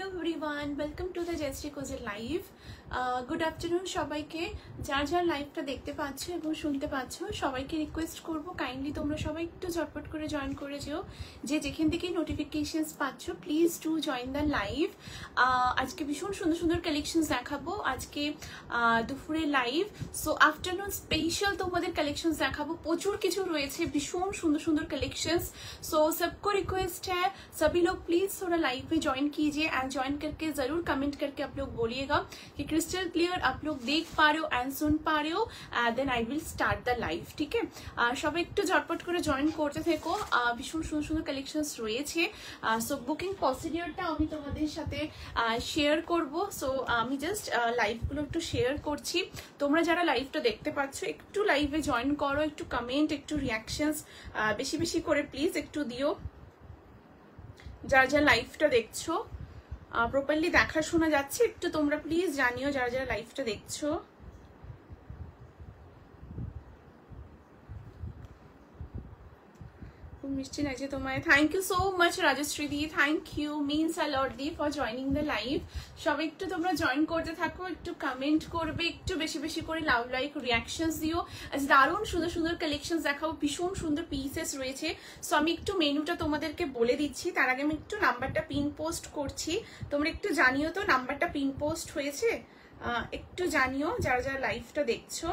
everyone, welcome to the Jayashree Cozy live. Good afternoon সবাইকে, যার যার লাইভটা দেখতে পাচ্ছ এবং শুনতে পাচ্ছ সবাইকে রিকোয়েস্ট করব কাইন্ডলি তোমরা সবাই একটু ঝটপট করে জয়েন করে যেও, যে যেখান থেকেই নোটিফিকেশনস পাচ্ছ please to join the live. আজকে ভীষণ সুন্দর সুন্দর কালেকশনস দেখাবো, আজকে দুপুরে লাইভ, সো আফটারনুন স্পেশাল তোমাদের কালেকশনস দেখাবো, প্রচুর কিছু রয়েছে, ভীষণ সুন্দর সুন্দর कलेक्शंस। सो सबको रिक्वेस्ट है सभी लोग प्लीज थोड़ा लाइव में ज्वाइन कीजिए एंड ज्वाइन करके जरूर कमेंट करके आप लोग बोलिएगा कि क्रिस्टल क्लियर आप लोग देख पा रहे हो एंड सुन पा रहे हो, then I will start the live. ठीक है, সবাই একটু ঝটপট করে জয়েন করতে থেকো, ভীষণ সুন্দর সুন্দর কালেকশনস রয়েছে। সো বুকিং প্রসিডিওরটা আমি তোমাদের সাথে শেয়ার করব। সো আমি জাস্ট লাইভগুলো একটু শেয়ার করছি, তোমরা যারা লাইভটা দেখতে পাচ্ছ একটু লাইভে জয়েন করো, একটু কমেন্ট, একটু রিয়াকশনস বেশি বেশি করে প্লিজ একটু দিও। যারা যারা লাইভটা দেখছো প্রপারলি দেখা শোনা যাচ্ছে একটু তোমরা প্লিজ জানিও, যারা যারা লাইভটা দেখছো। মিষ্টি লাগছে তোমায়, thank you so much Rajshree দি, thank you, means a lot দি ফর জয়নিং দ্য লাইভ। সবাই একটু তোমরা জয়েন করতে থাকো, একটু কমেন্ট করবে, একটু বেশি বেশি করে লাভ লাইক রিয়াকশনস দিও। আজ দারুণ সুন্দর সুন্দর কালেকশন দেখাবো, ভীষণ সুন্দর পিসেস রয়েছে। সো আমি একটু মেনুটা তোমাদেরকে বলে দিচ্ছি, তার আগে আমি একটু নাম্বারটা পিন পোস্ট করছি, তোমরা একটু জানিও তো নাম্বারটা পিন পোস্ট হয়েছে, একটু জানিও যারা যারা লাইভটা দেখছো।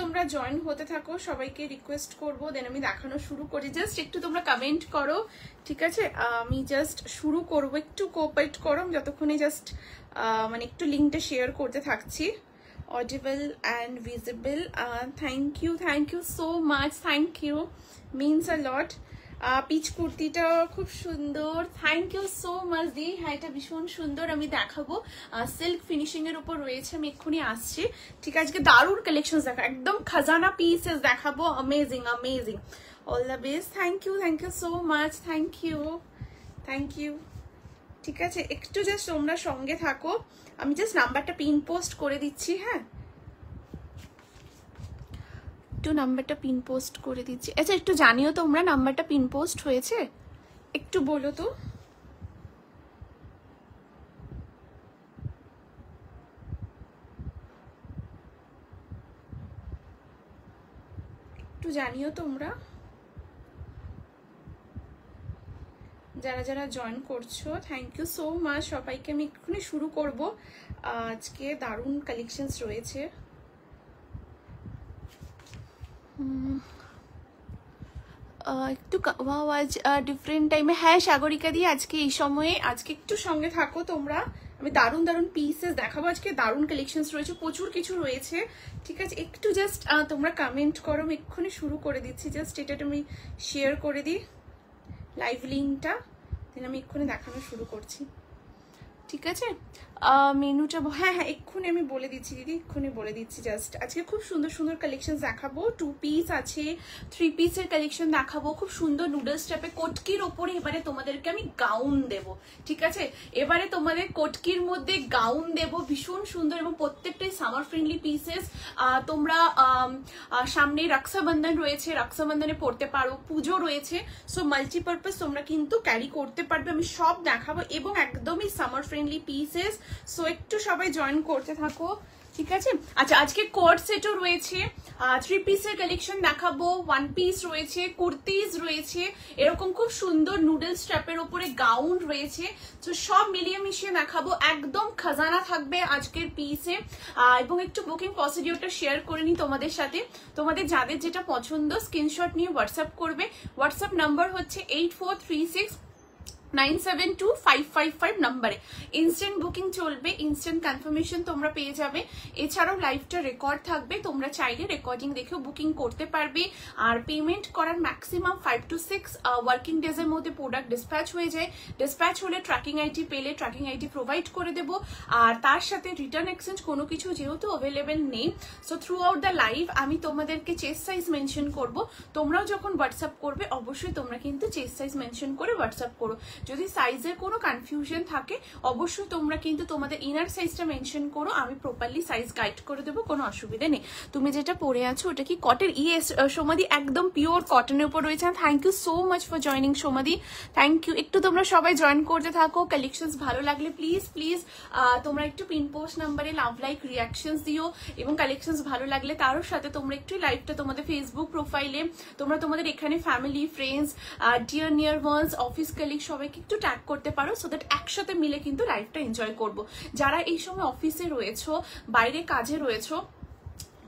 তোমরা জয়েন হতে থাকো, সবাইকে রিকোয়েস্ট করবো, দেন আমি দেখানো শুরু করি। জাস্ট একটু তোমরা কমেন্ট করো, ঠিক আছে? আমি জাস্ট শুরু করবো, একটু কোঅপারেট করো যতক্ষণে জাস্ট মানে একটু লিঙ্কটা শেয়ার করতে থাকছি। Audible and visible, thank you so much, thank you, means a lot. Peach কুর্তিটা খুব সুন্দর, থ্যাংক ইউ সো মাচ দি। হ্যাঁ, এটা ভীষণ সুন্দর, আমি দেখাবো, সিল্ক ফিনিশিং এর উপর রয়েছে, আমি এক্ষুনি আসছি। ঠিক আছে, আজকে দারুণ কালেকশন দেখা, একদম খাজানা পিসেস দেখাবো, amazing amazing. All the best, thank you so much, thank you. ঠিক আছে, একটু জাস্ট তোমরা সঙ্গে থাকো, আমি জাস্ট নাম্বারটা পিন পোস্ট করে দিচ্ছি। হ্যাঁ, একটু নাম্বারটা পিন পোস্ট করে দিচ্ছি। আচ্ছা, একটু জানিও তোমরা নাম্বারটা পিন পোস্ট হয়েছে, একটু বলো তো। একটু জানিও তোমরা যারা যারা জয়েন করছো, থ্যাংক ইউ সো মাচ সবাইকে। আমি এক্ষুনি শুরু করব, আজকে দারুণ কালেকশনস রয়েছে। একটু আজ ডিফারেন্ট টাইমে, হ্যাঁ সাগরিকা দিয়ে আজকে এই সময়ে, আজকে একটু সঙ্গে থাকো তোমরা, আমি দারুণ দারুণ পিসেস দেখাবো, আজকে দারুণ কালেকশনস রয়েছে, প্রচুর কিছু রয়েছে। ঠিক আছে, একটু জাস্ট তোমরা কমেন্ট করো, আমি এক্ষুনি শুরু করে দিচ্ছি। জাস্ট এটা আমি শেয়ার করে দিই লাইভ লিঙ্কটা, দেন আমি এক্ষুনি দেখানো শুরু করছি। ঠিক আছে, মেনুটা হ্যাঁ এক্ষুনি আমি বলে দিচ্ছি দিদি, এক্ষুনি বলে দিচ্ছি। জাস্ট আজকে খুব সুন্দর সুন্দর কালেকশন দেখাবো, 2 পিস আছে, 3 পিসের কালেকশন দেখাবো, খুব সুন্দর নুডলস টাইপে কোটকির ওপরে এবারে তোমাদেরকে আমি গাউন দেব। ঠিক আছে, এবারে তোমাদের কোটকির মধ্যে গাউন দেব, ভীষণ সুন্দর, এবং প্রত্যেকটাই সামার ফ্রেন্ডলি পিসেস। তোমরা সামনে রক্ষাবন্ধন রয়েছে, রক্ষাবন্ধনে পড়তে পারো, পুজো রয়েছে, সো মাল্টিপারপাস তোমরা কিন্তু ক্যারি করতে পারবে, আমি সব দেখাবো, এবং একদমই সামার ফ্রেন্ডলি পিসেস। সো একটু সবাই জয়েন করতে থাকো, ঠিক আছে? আচ্ছা, আজকে কোট সেটও রয়েছে, 3 পিসের কালেকশন দেখাবো, 1 পিস রয়েছে, কুর্তিজ রয়েছে, এরকম খুব সুন্দর নুডলস স্ট্র্যাপের উপরে গাউন রয়েছে। তো সব মিলিয়ে মিশিয়ে দেখাবো, একদম খাজানা থাকবে আজকের পিসে। এবং একটু বুকিং প্রসিডিওরটা শেয়ার করে নিই তোমাদের সাথে, তোমাদের যাদের যেটা পছন্দ স্ক্রিনশট নিয়ে হোয়াটসঅ্যাপ করবে। হোয়াটসঅ্যাপ নাম্বার হচ্ছে 8436972555 নাম্বারে ইনস্ট্যান্ট বুকিং চলবে, ইনস্ট্যান্ট কনফার্মেশন তোমরা পেয়ে যাবে। এছাড়াও লাইভটা রেকর্ড থাকবে, তোমরা চাইলে রেকর্ডিং দেখেও বুকিং করতে পারবে। আর পেমেন্ট করার ম্যাক্সিমাম 5 to 6 ওয়ার্কিং ডেজের মধ্যে প্রোডাক্ট ডিসপ্যাচ হয়ে যায়। ডিসপ্যাচ হলে ট্র্যাকিং আইডি পেলে ট্র্যাকিং আইডি প্রোভাইড করে দেব, আর তার সাথে রিটার্ন এক্সচেঞ্জ কোনো কিছু যেহেতু অ্যাভেলেবেল নেই, so through out the live আমি তোমাদেরকে চেস্ট সাইজ মেনশন করব। তোমরাও যখন হোয়াটসঅ্যাপ করবে অবশ্যই তোমরা কিন্তু চেস্ট সাইজ মেনশন করে হোয়াটসঅ্যাপ করো, যদি সাইজের কোনো কনফিউশন থাকে অবশ্যই তোমরা কিন্তু তোমাদের ইনার সাইজটা মেনশন করো, আমি প্রপারলি সাইজ গাইড করে দেবো, কোনো অসুবিধা নেই। তুমি যেটা পরে আছো ওটা কি কটন? ইয়েস সোমাদি, একদম পিওর কটনের উপর রয়েছে। Thank you so much for joining সোমাদি, থ্যাংক ইউ। একটু তোমরা সবাই জয়েন করতে থাকো। কালেকশনস ভালো লাগলে প্লিজ প্লিজ তোমরা একটু পিন পোস্ট নাম্বারে লাভ লাইক রিয়াকশনস দিও, এবং কালেকশনস ভালো লাগলে তার সাথে তোমরা একটু লাইভটা তোমাদের ফেসবুক প্রোফাইলে তোমরা তোমাদের এখানে family friends dear near ones office colleague সবাইকে একটু ট্যাগ করতে পারো, সো দ্যাট একসাথে মিলে কিন্তু লাইভটা এনজয় করবো। যারা এই সময় অফিসে রয়েছো, বাইরে কাজে রয়েছো,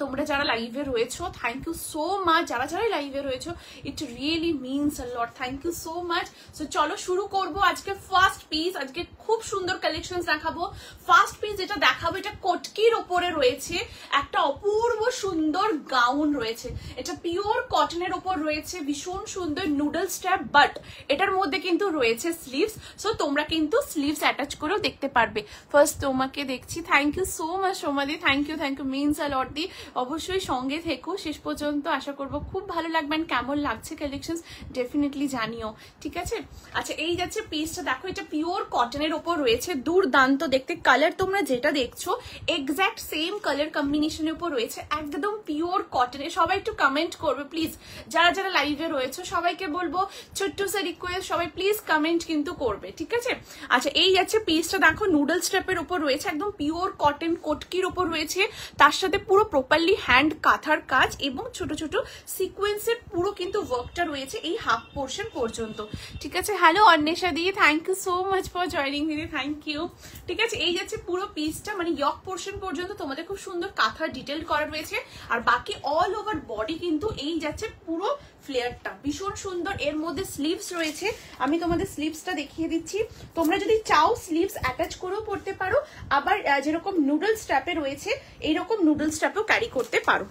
তোমরা যারা লাইভে রয়েছো থ্যাংক ইউ সো মাচ। যারা যারা লাইভে রয়েছো it really means a lot, thank you so much. So চলো শুরু করবো আজকে ফার্স্ট পিস। আজকে খুব সুন্দর কালেকশন দেখাবো। ফার্স্ট পিস যেটা দেখাবো এটা কটকির ওপরে রয়েছে, একটা অপূর্ব সুন্দর গাউন রয়েছে। এটা পিওর কটনের ওপর রয়েছে, ভীষণ সুন্দর নুডল স্ট্র্যাপ, বাট এটার মধ্যে কিন্তু রয়েছে স্লিভস, সো তোমরা কিন্তু স্লিভস অ্যাটাচ করেও দেখতে পারবে। ফার্স্ট তোমাকে দেখছি, থ্যাংক ইউ সো মাচ সোমাদি, thank you means a lot দি। অবশ্যই সঙ্গে থেকো শেষ পর্যন্ত, আশা করবো খুব ভালো লাগবে। কেমন লাগছে কালেকশন ডেফিনেটলি জানিও, ঠিক আছে? আচ্ছা এই যাচ্ছে পিসটা, দেখো এটা পিওর কটনের ওপর রয়েছে, দুর্দান্ত দেখতে। কালার তোমরা যেটা দেখছো এক্স্যাক্ট সেম কালার কম্বিনেশনের উপর রয়েছে, একদম পিওর কটনের। সবাই একটু কমেন্ট করবে প্লিজ, যারা যারা লাইভে রয়েছে সবাইকে বলবো ছোট্ট সে রিকোয়েস্ট, সবাই প্লিজ কমেন্ট কিন্তু করবে, ঠিক আছে? আচ্ছা এই যাচ্ছে পিসটা, দেখো নুডল স্ট্র্যাপের উপর রয়েছে, একদম পিওর কটন কটকির উপর রয়েছে, তার সাথে পুরো প্রপারলি হ্যান্ড কাঁথার কাজ এবং ছোট ছোট সিকোয়েন্সের পুরো কিন্তু ওয়ার্কটা রয়েছে এই হাফ পোর্শন পর্যন্ত, ঠিক আছে? হ্যালো অন্বেষা দি, thank you so much for joining দিদি, থ্যাংক ইউ, ঠিক আছে? এই যাচ্ছে পুরো পিসটা, মানে ইয়ক পোর্শন পর্যন্ত তোমাদের খুব সুন্দর কাঁথার ডিটেল করা রয়েছে, আর বাকি অল ওভার বডি কিন্তু এই যাচ্ছে পুরো ফ্লেয়ারটা ভীষণ সুন্দর। এর মধ্যে স্লিভস রয়েছে, আমি তোমাদের স্লিভসটা দেখিয়ে দিচ্ছি। তোমরা যদি চাও স্লিভস অ্যাটাচ করেও পড়তে পারো, আবার যেরকম নুডল স্ট্র্যাপে রয়েছে এইরকম নুডল স্ট্র্যাপেও ক্যারি করতে পারো।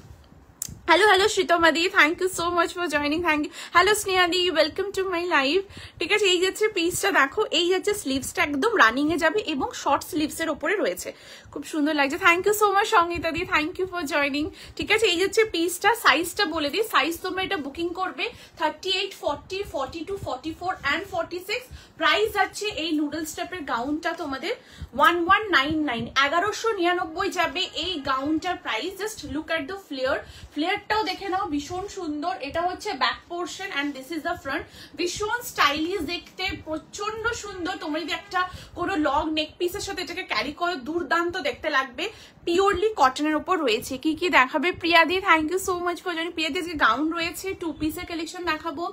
হ্যালো হ্যালো শ্রীতমাদি, thank you so much for joining, thank you. Hello স্নেহাদি, ওয়েলকাম টু মাই লাইভ, ঠিক আছে? এই যাচ্ছে পিসটা, দেখো এই যাচ্ছে স্লিভসটা একদম রানিং এ যাবে এবং শর্ট স্লিভস এর উপরে রয়েছে, খুব সুন্দর লাগছে। Thank you so much Sangeeta দি, থ্যাংক ইউ ফর জয়নিং, ঠিক আছে? এই যাচ্ছে পিসটা, সাইজটা বলে দিই, সাইজ তোমরা এটা বুকিং করবে 38, 40, 42, 44 and 46। প্রাইস আছে এই নুডল স্টেপের গাউনটা তোমাদের 1199, 1199 যাবে এই গাউনটার price. Just look at the flare, ফ্লেয়ারটাও দেখে নাও ভীষণ সুন্দর। এটা হচ্ছে back portion and this is the front, ভীষণ স্টাইলিশ দেখতে, প্রচন্ড সুন্দর। তোমরা যদি একটা কোনো লং নেক পিসের সাথে এটাকে ক্যারি করো দুর্দান্ত দেখতে লাগবে। পিওরলি কটনের উপর রয়েছে। কি কি দেখাবে প্রিয়াদি? Thank you so much for joining. প্রিয়াদি আজকে গাউন রয়েছে, 2 পিসের কালেকশন দেখাবো,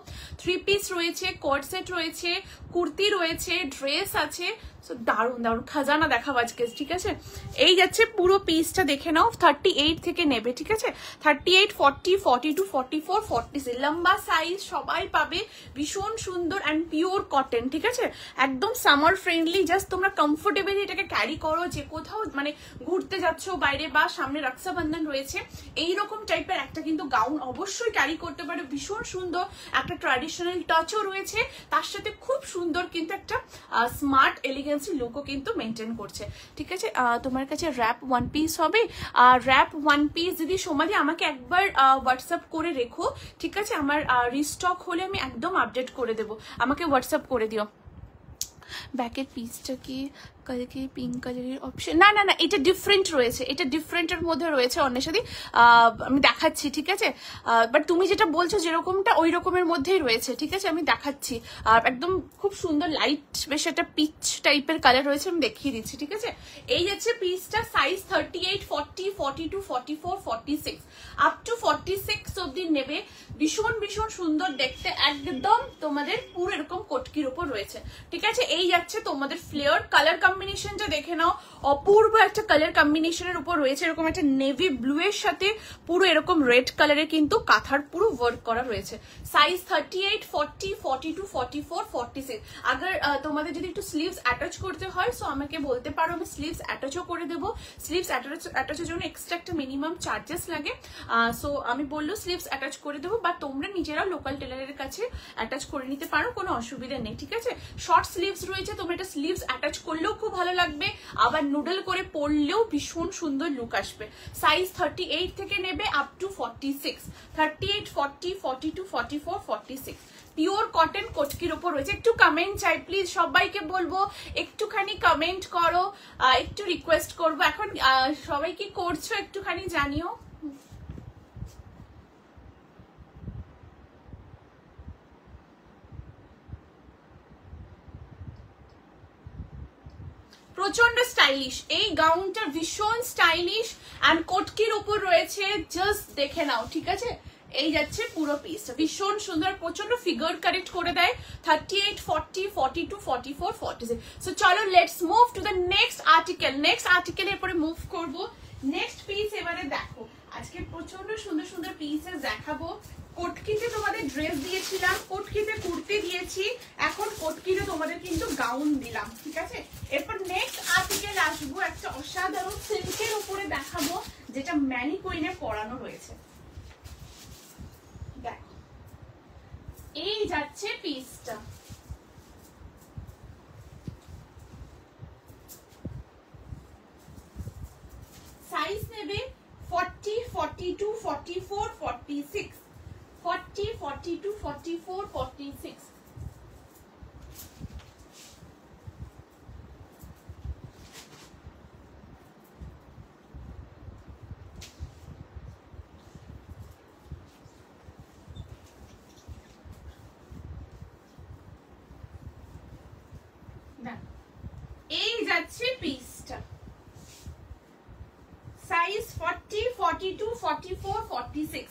3 পিস রয়েছে, কোট সেট রয়েছে, কুর্তি রয়েছে, ড্রেস আছে, দারুন দারুন খাজানা দেখাবো আজকে, ঠিক আছে? এই যাচ্ছে পুরো পিসটা দেখে নাও, 38 থেকে নেবে, ঠিক আছে? 38, 40, 42, 44, 46 লম্বা সাইজ সবাই পাবে, ভীষণ সুন্দর অ্যান্ড পিওর কটন, ঠিক আছে? একদম সামার ফ্রেন্ডলি, জাস্ট তোমরা কমফোর্টেবলি এটাকে ক্যারি করো, যে কোথাও মানে ঘুরতে যাচ্ছ বাইরে বা সামনে রক্ষাবন্ধন রয়েছে এইরকম টাইপের একটা কিন্তু গাউন অবশ্যই ক্যারি করতে পারে, ভীষণ সুন্দর একটা ট্র্যাডিশনাল টাচও রয়েছে, তার সাথে খুব সুন্দর কিন্তু একটা স্মার্ট এলিগেন্সি লুকও কিন্তু মেনটেন করছে, ঠিক আছে? তোমার কাছে র্যাপ 1 পিস হবে, আর র্যাপ 1 পিস যদি সোমাদি আমাকে একবার হোয়াটসঅ্যাপ করে রেখো, ঠিক আছে? আমার রিস্টক হলে আমি একদম আপডেট করে দেবো, আমাকে হোয়াটসঅ্যাপ করে দিও। ব্যাকের পিসটা কি কালকে পিঙ্ক কালারের অপশন? না না না, এটা ডিফারেন্ট রয়েছে, এটা ডিফারেন্টের মধ্যে রয়েছে অন্বেষাদি, আমি দেখাচ্ছি, ঠিক আছে? বাট তুমি যেটা বলছো যেরকমটা ওই রকমের মধ্যেই রয়েছে, ঠিক আছে? আমি দেখাচ্ছি, একদম খুব সুন্দর লাইট বেশ একটা পিচ টাইপের কালার রয়েছে, আমি দেখিয়ে দিচ্ছি, ঠিক আছে? এই যাচ্ছে পিসটা, সাইজ 38, 40, 42, 44, 46 আপ টু 46 অব্দি নেবে, ভীষণ ভীষণ সুন্দর দেখতে, একদম তোমাদের পুরো এরকম কটকির উপর রয়েছে, ঠিক আছে? এই যাচ্ছে তোমাদের ফ্লেয়ার, কালার কম্বিনেশনটা দেখে নাও, অপূর্ব একটা কালার কম্বিনেশনের উপর রয়েছে, এরকম একটা নেভি ব্লু এর সাথে পুরো এরকম রেড কালারের কিন্তু কাঁথার পুরো ওয়ার্ক করা রয়েছে। সাইজ 38, 40, 42, 44, 46। আগার তোমাদের যদি একটু স্লিভস অ্যাটাচ করতে হয় সো আমাকে বলতে পারো, আমি স্লিভস অ্যাটাচও করে দেবো। স্লিভস অ্যাটাচের জন্য এক্সট্রা একটা মিনিমাম চার্জেস লাগে, সো আমি বললো স্লিভস অ্যাটাচ করে দেবো, বা তোমরা নিজেরা লোকাল টেলারের কাছে অ্যাটাচ করে নিতে পারো, কোনো অসুবিধা নেই, ঠিক আছে? শর্ট স্লিভস রয়েছে, তোমরা এটা স্লিভস অ্যাটাচ করলেও খুব ভালো লাগবে, আবার নুডল করে পরলেও ভীষণ সুন্দর লুক আসবে। সাইজ 38 থেকে নেবে আপ টু 46, 38, 40, 42, 44, 46, পিওর কটন কটকির উপর রয়েছে। একটু কমেন্ট চাই প্লিজ, সবাইকে বলবো একটুখানি কমেন্ট করো, একটু রিকোয়েস্ট করবো। এখন সবাই কি করছো একটুখানি জানিও। প্রচন্ড স্টাইলিশ এই গাউনটা, ভীষণ স্টাইলিশ এন্ড কটকির উপর রয়েছে, জাস্ট দেখে নাও, ঠিক আছে? এই যাচ্ছে পুরো পিসটা, ভীষণ সুন্দর, প্রচন্ড ফিগার কারেক্ট করে দেয়। 38, 40, 42, 44, 46। সো চলো let's move to the next article. Next আর্টিকেলের পরে মুভ করব। নেক্সট পিস এবারে দেখো, আজকে প্রচন্ড সুন্দর সুন্দর পিসেস দেখাবো। কটকিতে তোমাদের ড্রেস দিয়েছিলাম, কটকিতে কুর্তি দিয়েছি, এখন কটকিতে তোমাদের কিন্তু গাউন দিলাম, ঠিক আছে? এরপর নেক্সট আর্টিকেল আসবো, একটা অসাধারণ সিল্কের উপরে দেখাবো, যেটা ম্যানিকুইনে পরানো রয়েছে। দেখো এই যাচ্ছে পিসটা, সাইজ নেবে 40, 42, 44, 46, 40, 42, 44, 46। এই যাচ্ছে পিসটা, size 40, 42, 44, 46।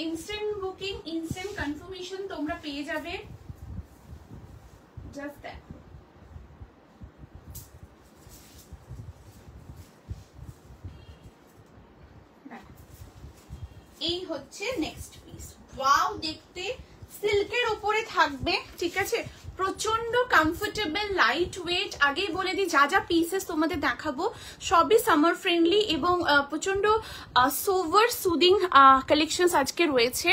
Instant booking, instant confirmation তোমরা পেয়ে যাবে। জাস্ট দেখো, এই হচ্ছে নেক্সট পিস। ওয়াও, দেখতে সিল্কের উপরে থাকবে, ঠিক আছে? প্রচন্ড কমফোর্টেবল, লাইট ওয়েট। আগেই বলে দিই, যা যা পিসেস তোমাদের দেখাবো সবই সামার ফ্রেন্ডলি এবং প্রচন্ড সোভার সুদিং কালেকশনস আজকে রয়েছে।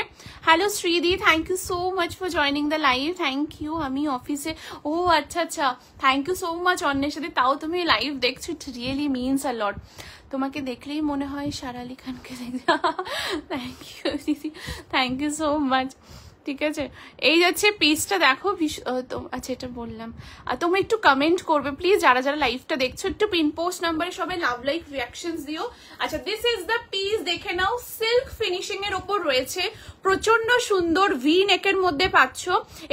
হ্যালো শ্রীদি, thank you so much for joining the live. Thank you. আমি অফিসে, ও আচ্ছা আচ্ছা, থ্যাংক ইউ সো মাচ অন্যের সাথে, তাও তুমি লাইভ দেখছো, ইট রিয়েলি মিনস আ লট। তোমাকে দেখলেই মনে হয় সারা আলি খানকে দেখতে। থ্যাংক ইউ দিদি, থ্যাংক ইউ সো মাচ। ঠিক আছে, এই যাচ্ছে পিসটা, দেখো। আচ্ছা, এটা বললাম, আর তোমরা একটু কমেন্ট করবে প্লিজ, যারা যারা লাইভটা দেখছো, একটু পিন পোস্ট নাম্বারে সবাই লাভ লাইক রিয়াকশনস দিও। আচ্ছা, দিস ইজ দ্য পিস, দেখে নাও। সিল্ক ফিনিশিং এর ওপর রয়েছে, প্রচন্ড সুন্দর ভি নেকের মধ্যে পাচ্ছ।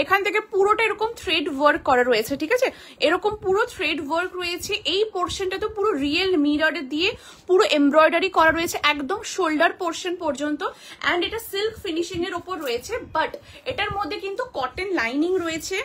এখান থেকে পুরোটা এরকম থ্রেড ওয়ার্ক করা রয়েছে, ঠিক আছে? এরকম পুরো থ্রেড ওয়ার্ক রয়েছে। এই পোর্শনটা তো পুরো রিয়েল মিরর দিয়ে পুরো এমব্রয়ডারি করা রয়েছে, একদম শোল্ডার পোর্শন পর্যন্ত। অ্যান্ড এটা সিল্ক ফিনিশিং এর ওপর রয়েছে, বাট এটার মধ্যে কিন্তু কটন লাইনিং রয়েছে।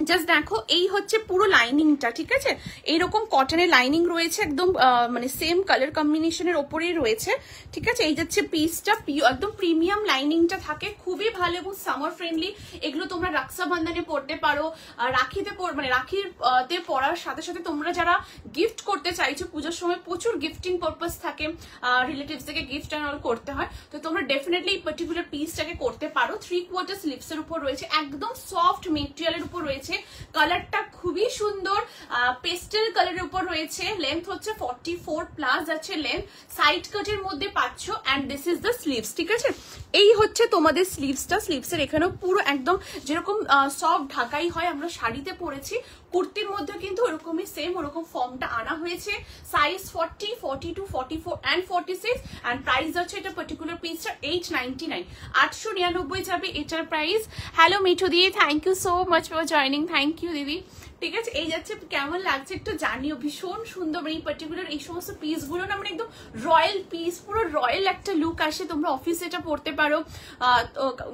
জাস্ট দেখো, এই হচ্ছে পুরো লাইনিংটা, ঠিক আছে? এইরকম কটনের লাইনিং রয়েছে, একদম মানে সেম কালার কম্বিনেশনের ওপরেই রয়েছে, ঠিক আছে? এই যাচ্ছে পিসটা, একদম প্রিমিয়াম লাইনিংটা থাকে, খুবই ভালো এবং সামার ফ্রেন্ডলি। এগুলো তোমরা রক্ষাবন্ধনে পরতে পারো, রাখিতে মানে রাখিতে পরার সাথে সাথে তোমরা যারা গিফট করতে চাইছো, পুজোর সময় প্রচুর গিফটিং পারপাস থাকে, রিলেটিভস থেকে গিফট অ্যান্ড অল করতে হয়, তো তোমরা ডেফিনেটলি এই পার্টিকুলার পিসটাকে করতে পারো। 3/4 স্লিভস এর উপর রয়েছে, একদম সফট মেটেরিয়ালের উপর রয়েছে। কালারটা খুবই সুন্দর, পেস্টেল কালারের উপর রয়েছে। লেন্থ হচ্ছে 44 প্লাস আছে লেন্থ, সাইড কাটের মধ্যে পাচ্ছ। And this is the sleeves, ঠিক আছে? এই হচ্ছে তোমাদের স্লিভসটা। স্লিভসের এখানেও পুরো একদম যেরকম সফট ঢাকাই হয়, আমরা শাড়িতে পরেছি, কুর্তির মধ্যে কিন্তু ওরকমই সেম ওরকম ফর্মটা আনা হয়েছে। Size 40, 42, 44 and 46। এন্ড প্রাইস হচ্ছে এটা পার্টিকুলার পিসটা 899, 899 যাবে এটার প্রাইস। হ্যালো মিঠু দি, thank you so much for joining. Thank you দিদি, ঠিক আছে? এই যাচ্ছে, কেমন লাগছে একটু জানিও, ভীষণ সুন্দর। এই পার্টিকুলার এই সমস্ত পিসগুলো না, মানে একদম রয়্যাল পিস, পুরো রয়্যাল একটা লুক আসে। তোমরা অফিসে এটা পড়তে পারো,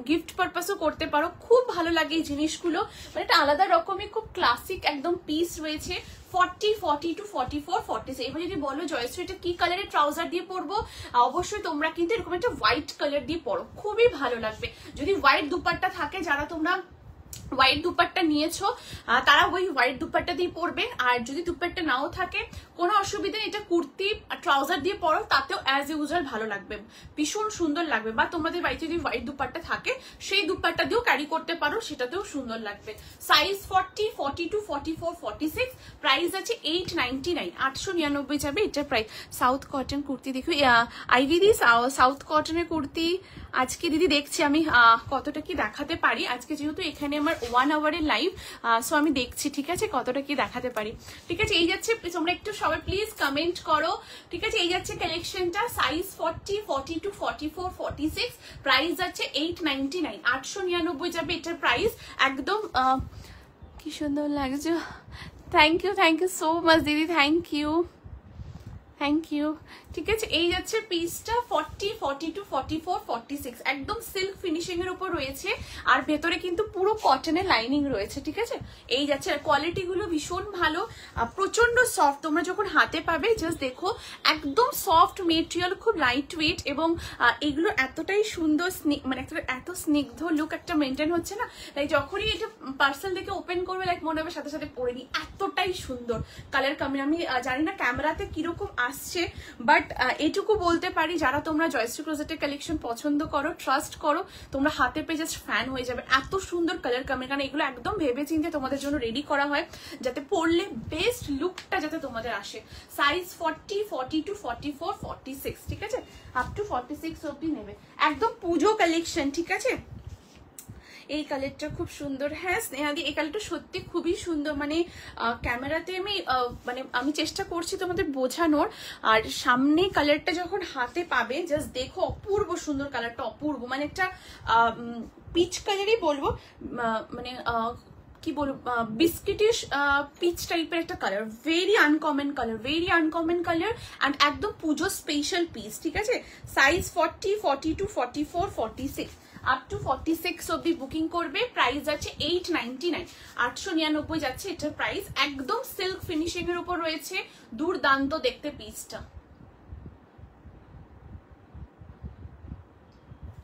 গিফট পারপাসও করতে পারো, খুব ভালো লাগে এই জিনিসগুলো। মানে একটা আলাদা রকমের খুব ক্লাসিক একদম পিস রয়েছে। 40, 42, 44, 46। এবার যদি বলো জয়শ্রী এটা কি কালারের ট্রাউজার দিয়ে পরবো, অবশ্যই তোমরা কিন্তু এরকম একটা হোয়াইট কালার দিয়ে পরো, খুবই ভালো লাগবে। যদি হোয়াইট দুপাট্টা থাকে, যারা তোমরা হোয়াইট দুপাট্টা নিয়েছো তারা ওই হোয়াইট দুপাট্টা দিয়ে পরবে। আর যদি দুপাট্টা নাও থাকে কোনো অসুবিধা নেই, এটা কুর্তি ট্রাউজার দিয়ে পরো, তাতেও অ্যাজ ইউজুয়াল ভালো লাগবে, ভীষণ সুন্দর লাগবে। বা তোমাদের বাড়িতে যদি হোয়াইট দুপাট্টা থাকে সেই দুপাট্টা দিয়েও ক্যারি করতে পারো, সেটাতেও সুন্দর লাগবে। সাইজ 40, 42, 44, 46, প্রাইস আছে 899, 899 যাবে এটার প্রাইস। সাউথ কটন কুর্তি দেখো আইভি দি, সাউথ কটনের কুর্তি আজকে দিদি দেখছি আমি কতটা কি দেখাতে পারি। আজকে যেহেতু এখানে আমার 1 আওয়ারের লাইভ, সো আমি দেখছি ঠিক আছে কতটা কি দেখাতে পারি। ঠিক আছে, এই যাচ্ছে, তোমরা একটু সবাই প্লিজ কমেন্ট করো। ঠিক আছে, এই যাচ্ছে কালেকশনটা, সাইজ 40, 42, 44, 46, প্রাইস আছে 899, 899 যাবে এটার প্রাইস। একদম কি সুন্দর লাগছে, থ্যাংক ইউ সো মাচ দিদি, থ্যাংক ইউ। ঠিক আছে, এই যাচ্ছে পিসটা 40, 42, 44, 46, একদম সিল্ক ফিনিশিং এর উপর রয়েছে, আর ভেতরে কিন্তু পুরো কটনের লাইনিং রয়েছে। ঠিক আছে, এই যাচ্ছে, আর কোয়ালিটি গুলো ভীষণ ভালো, প্রচন্ড সফট। তোমরা যখন হাতে পাবে জাস্ট দেখো, একদম সফট মেটেরিয়াল, খুব লাইট ওয়েট, এবং এগুলো এতটাই সুন্দর, মানে এত স্নিগ্ধ লুক একটা মেনটেন হচ্ছে না, তাই যখনই এটা পার্সেল দেখে ওপেন করবে লাইক মনে হবে সাথে সাথে পরে নি, এতটাই সুন্দর কালার কম্বিনেশন। আমি জানি না ক্যামেরাতে কিরকম আসছে, বাট এটুকু বলতে পারি যারা তোমরা জয়শ্রী ক্লোজেটের কালেকশন পছন্দ করো, ট্রাস্ট করো, তোমরা হাতে পেয়ে জাস্ট ফ্যান হয়ে যাবে। এত সুন্দর কালার কম্বিনেশন, কারণ এগুলো একদম ভেবে চিন্তে তোমাদের জন্য রেডি করা হয়, যাতে পরলে বেস্ট লুকটা যাতে তোমাদের আসে। সাইজ 40, 42, 44, 46, ঠিক আছে, আপ টু 46 অব্দি নেবে, একদম পুজো কালেকশন। ঠিক আছে, এই কালারটা খুব সুন্দর। হ্যাঁ স্নেহাদি, এই কালারটা সত্যি খুবই সুন্দর, মানে ক্যামেরাতে আমি চেষ্টা করছি তোমাদের বোঝানোর, আর সামনে কালারটা যখন হাতে পাবে জাস্ট দেখো, অপূর্ব সুন্দর কালারটা, অপূর্ব, মানে একটা পিচ কালারই বলবো, মানে কি বলবো, বিস্কিটিশ পিচ টাইপের একটা colour, very uncommon colour, and একদম পুজো স্পেশাল পিস। ঠিক আছে, সাইজ 40, 42, 44, 46, আপ টু 46 অব্দি বুকিং করবে। প্রাইস আছে 899, 899 যাচ্ছে এটার প্রাইস। একদম সিল্ক ফিনিশিং এর উপর রয়েছে, দুর্দান্ত দেখতে পিসটা,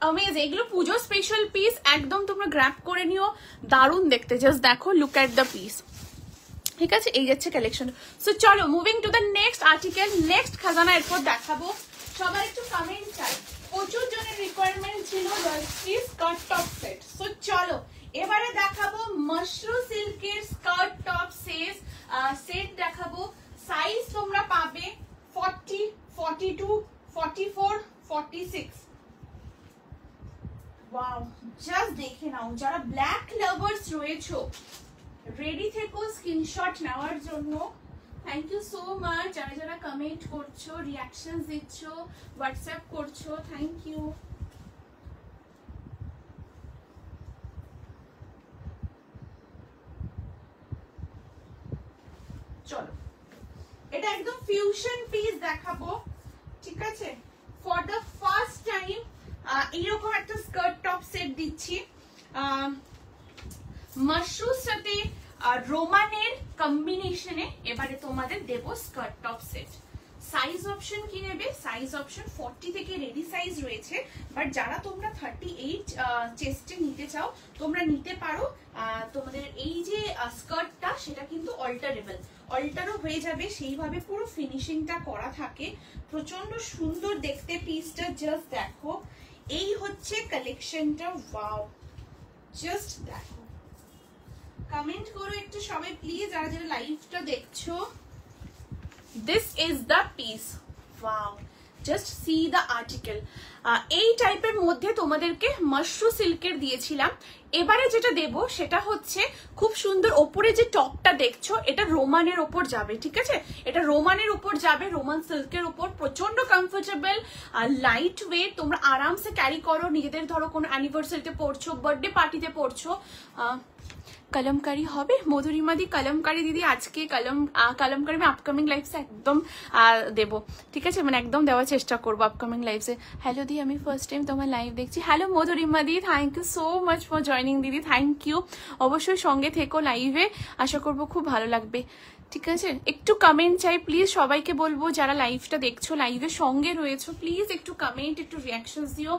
অ্যামেজিং। এগুলো পুজো স্পেশাল পিস, একদম তোমরা গ্র্যাব করে নিও, দারুণ দেখতে, জাস্ট দেখো, লুক এট দ্য পিস। ঠিক আছে, এই যাচ্ছে কালেকশন। সো চলো moving to the next article, next খাজানা এরপর দেখাবো। সবার একটু কমেন্ট চাই, প্রচুর জনের রিকোয়ারমেন্ট ছিল স্কার্ট টপ সেট। সো চলো এবারে দেখাবো মাশরু সিল্কের স্কার্ট টপ সেট দেখাবো। সাইজ তোমরা পাবে 40, 42, 44, 46। ওয়াও, জাস্ট দেখে নাও, যারা ব্ল্যাক লাভার্স রয়েছো রেডি থেকো স্ক্রিনশট নেওয়ার জন্য। থ্যাংক ইউ সো মাচ যারা যারা কমেন্ট করছো, রিয়াকশন দিচ্ছ, হোয়াটসঅ্যাপ করছো, থ্যাংক ইউ। চলো এটা একদম ফিউশন পিস দেখাবো। ঠিক আছে, ফর দ্য ফার্স্ট টাইম এইরকম একটা স্কার্ট টপ সেট দিচ্ছি, মাশরুর সাথে রোমানের কম্বিনেশনে এবারে তোমাদের দেব skirt top set. Size option কি নেবে? সাইজ অপশন 40 থেকে রেডি সাইজ রয়েছে, বাট যারা তোমরা 38 চেস্টে নিতে চাও তোমরা নিতে পারো। তোমাদের এই যে স্কার্টটা সেটা কিন্তু অল্টারও হয়ে যাবে, সেইভাবে পুরো ফিনিশিংটা করা থাকে, প্রচন্ড সুন্দর দেখতে পিসটা। জাস্ট দেখো, এই হচ্ছে কালেকশনটা, ওয়াও, জাস্ট দেখো। কমেন্ট করো একটু সবাই প্লিজ, যারা যারা লাইভটা দেখছো। This is the piece, wow, just see the article. এই টাইপের মধ্যে তোমাদেরকে মাশরু সিল্কের দিয়েছিলাম, এবারে যেটা দেব সেটা হচ্ছে খুব সুন্দর। ওপরে যে টপটা দেখছো এটা রোমানের ওপর যাবে। ঠিক আছে, এটা রোমানের উপর যাবে, রোমান সিল্কের উপর, প্রচন্ড কমফোর্টেবল, লাইট ওয়েট, তোমরা আরামসে ক্যারি করো। নিজেদের ধরো কোনো অ্যানিভার্সারিতে পড়ছো, বার্থডে পার্টিতে পড়ছো, कलमकारी হবে মধুরিমা দি কলমকারি দিদি আজকে কলমকারি আমি আপকামিং লাইভসে একদম দেব ঠিক আছে মানে একদম দেওয়ার চেষ্টা করব আপকামিং লাইভসে হ্যালো দি আমি ফার্স্ট টাইম তোমার লাইভ দেখছি হ্যালো মধুরিমা দি thank you so much for joining দিদি থ্যাংক ইউ অবশ্যই সঙ্গে থেকো লাইভে আশা করব খুব ভালো লাগবে ঠিক আছে একটু কমেন্ট চাই প্লিজ সবাইকে বলবো যারা লাইভটা দেখছো লাইভের সঙ্গে রয়েছো প্লিজ একটু কমেন্ট একটু রিঅ্যাকশনস দিও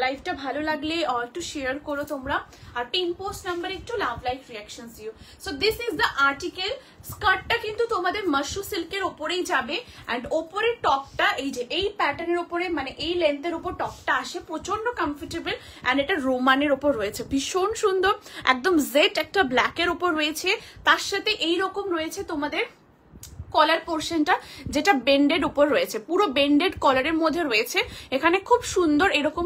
লাইভটা ভালো লাগলে একটু শেয়ার করো তোমরা আর পিন পোস্ট নাম্বারে একটু লাভ লাইভ রিঅ্যাকশনস দিও so this is the article স্কার্টটা কিন্তু তোমাদের মাশরু সিল্কের ওপরেই যাবে এন্ড ওপরের টপটা এই যে এই প্যাটার্নের ওপরে মানে এই লেন্থের উপর টপটা আসে প্রচন্ড কমফোর্টেবল এন্ড এটা রোমানের ওপর রয়েছে ভীষণ সুন্দর একদম জেড একটা ব্ল্যাকের ওপর রয়েছে তার সাথে এই রকম রয়েছে তোমাদের কলার পোর্শনটা যেটা বেন্ডেড উপর রয়েছে পুরো বেন্ডেড কলারের মধ্যে রয়েছে এখানে খুব সুন্দর এরকম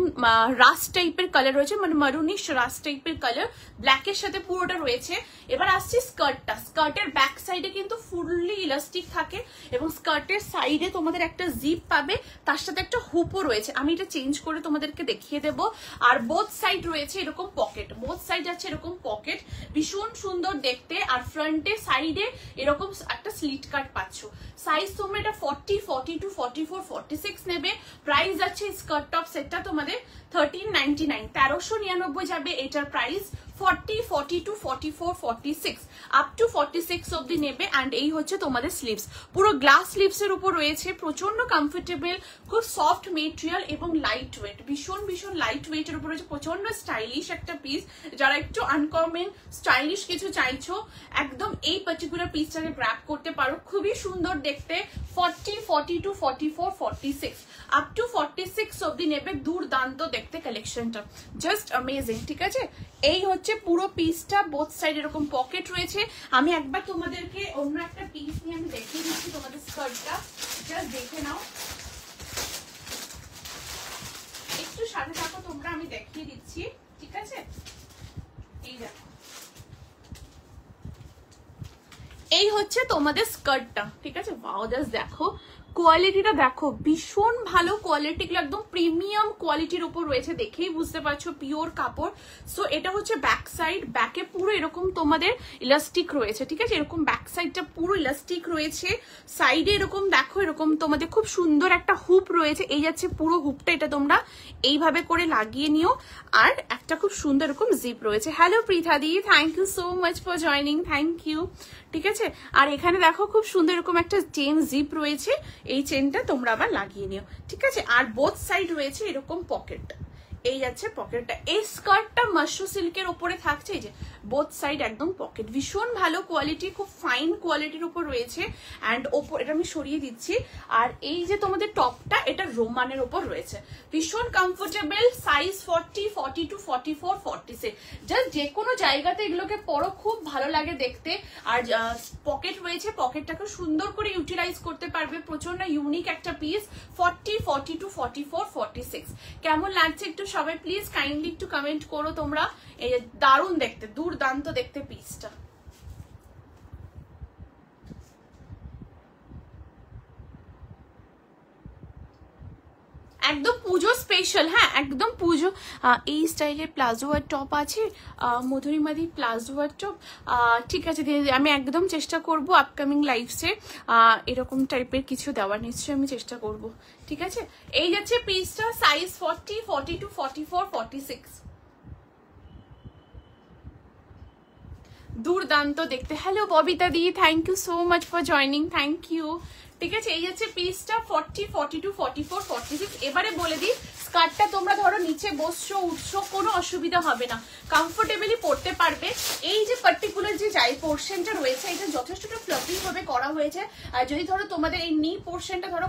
রাস্ট টাইপের কালার রয়েছে মানে মারুনিশ রাস্ট টাইপের কালার ব্ল্যাকের সাথে পুরোটা রয়েছে এবার আসছে স্কার্টটা স্কার্টের ব্যাক সাইডে কিন্তু ফুললি ইলাস্টিক থাকে এবং স্কার্টের সাইডে তোমাদের একটা জিপ পাবে তার সাথে একটা হুপও রয়েছে আমি এটা চেঞ্জ করে তোমাদেরকে দেখিয়ে দেব আর বোথ সাইড রয়েছে এরকম পকেট বোথ সাইড আছে এরকম পকেট ভীষণ সুন্দর দেখতে আর ফ্রন্টে সাইডে এরকম একটা স্লিট কাট পাচ্ছ সাইজ তোমরা এটা 40 42 44 46 নেবে প্রাইস আছে স্কার্ট টপ সেটটা তোমাদের 1399 1399 যাবে এটার প্রাইস 40 42 44 46 আপ টু 46 অবধি নেবে এন্ড এই হচ্ছে তোমাদের স্লিভস পুরো গ্লাস স্লিভস এর উপর রয়েছে প্রচন্ড কমফোর্টেবল খুব সফট মেটেরিয়াল এবং লাইট ওয়েট ভীষণ ভীষণ লাইট ওয়েট এর উপর রয়েছে প্রচন্ড স্টাইলিশ একটা পিস যারা একটু আনকমন স্টাইলিশ কিছু চাইছো একদম এই পার্টিকুলার পিসটাকে গ্র্যাব করতে পারো খুবই সুন্দর দেখতে 40 42 44 46 আপ টু 46 অবধি নেবে দুর্দান্ত দেখতে কালেকশনটা জাস্ট অ্যামেজিং ঠিক আছে এই হচ্ছে পুরো পিসটা বোথ সাইড এরকম পকেট রয়েছে আমি একবার তোমাদেরকে অন্য একটা পিস নিয়ে আমি দেখিয়ে দিচ্ছি তোমাদের স্কার্টটা জাস্ট দেখে নাও একটু সাথে থাকো তোমরা আমি দেখিয়ে দিচ্ছি ঠিক আছে এই দেখো এই হচ্ছে তোমাদের স্কার্টটা ঠিক আছে ওয়াও জাস্ট দেখো কোয়ালিটিটা দেখো ভীষণ ভালো কোয়ালিটি একদম প্রিমিয়াম কোয়ালিটির উপর রয়েছে দেখেই বুঝতে পারছো পিওর কাপড় সো এটা হচ্ছে ব্যাক সাইড ব্যাকে পুরো এরকম তোমাদের ইলাস্টিক রয়েছে ঠিক আছে এরকম ব্যাক সাইডটা পুরো ইলাস্টিক রয়েছে সাইডে এরকম দেখো এরকম তোমাদের খুব সুন্দর একটা হুপ রয়েছে এই যাচ্ছে পুরো হুপটা এটা তোমরা এইভাবে করে লাগিয়ে নিও আর একটা খুব সুন্দর এরকম জিপ রয়েছে হ্যালো পৃথাদি thank you so much for joining thank you ঠিক আছে আর এখানে দেখো খুব সুন্দর এরকম একটা চেন জিপ রয়েছে এই চেনটা তোমরা আবার লাগিয়ে নিও ঠিক আছে আর বোথ সাইড রয়েছে এরকম পকেট এই যাচ্ছে পকেটটা এই স্কার্টটা মাশরু সিল্কের উপরে থাকছে এই যে বোথ সাইড একদম পকেট ভীষণ ভালো কোয়ালিটি খুব ফাইন কোয়ালিটির উপর রয়েছে এন্ড ওপর এটা আমি সরিয়ে দিচ্ছি আর এই যে তোমাদের টপটা এটা রোমানের উপর রয়েছে ভীষণ কমফোর্টেবল সাইজ 40 42 44 46 জাস্ট যে কোনো জায়গাতে এগুলোকে পরো খুব ভালো লাগে দেখতে আর পকেট রয়েছে পকেটটাকে সুন্দর করে ইউটিলাইজ করতে পারবে প্রচন্ড ইউনিক একটা পিস 40 42 44 46 কেমন লাগছে একটু সবাই প্লিজ কাইন্ডলি একটু কমেন্ট করো তোমরা এই দারুণ দেখতে দুর্দান্ত দেখতে পিসটা একদম পুজো স্পেশাল হ্যাঁ একদম পুজো এই স্টাইলের প্লাজো আর টপ আছে মধুরিমাদি প্লাজো আর টপ ঠিক আছে আমি একদম চেষ্টা করব আপকামিং লাইভসে এরকম টাইপের কিছু দেওয়ার নিশ্চয়ই আমি চেষ্টা করব ঠিক আছে এই যাচ্ছে পিসটা সাইজ 40 42 44 46 দুর্দান্ত দেখতে হ্যালো ববিতা দি thank you so much for joining thank you ঠিক আছে এই হচ্ছে পিসটা 40 42 44 46 এবারে বলে দিই স্কার্টটা তোমরা ধরো নিচে বসছো উঠছো কোনো অসুবিধা হবে না কমফোর্টেবলি পরতে পারবে এই যে পার্টিকুলার যে যাই পোর্শনটা রয়েছে এটা যথেষ্টটা ফ্লাফি ভাবে করা হয়েছে আর যদি ধরো তোমাদের এই নি পোর্শনটা ধরো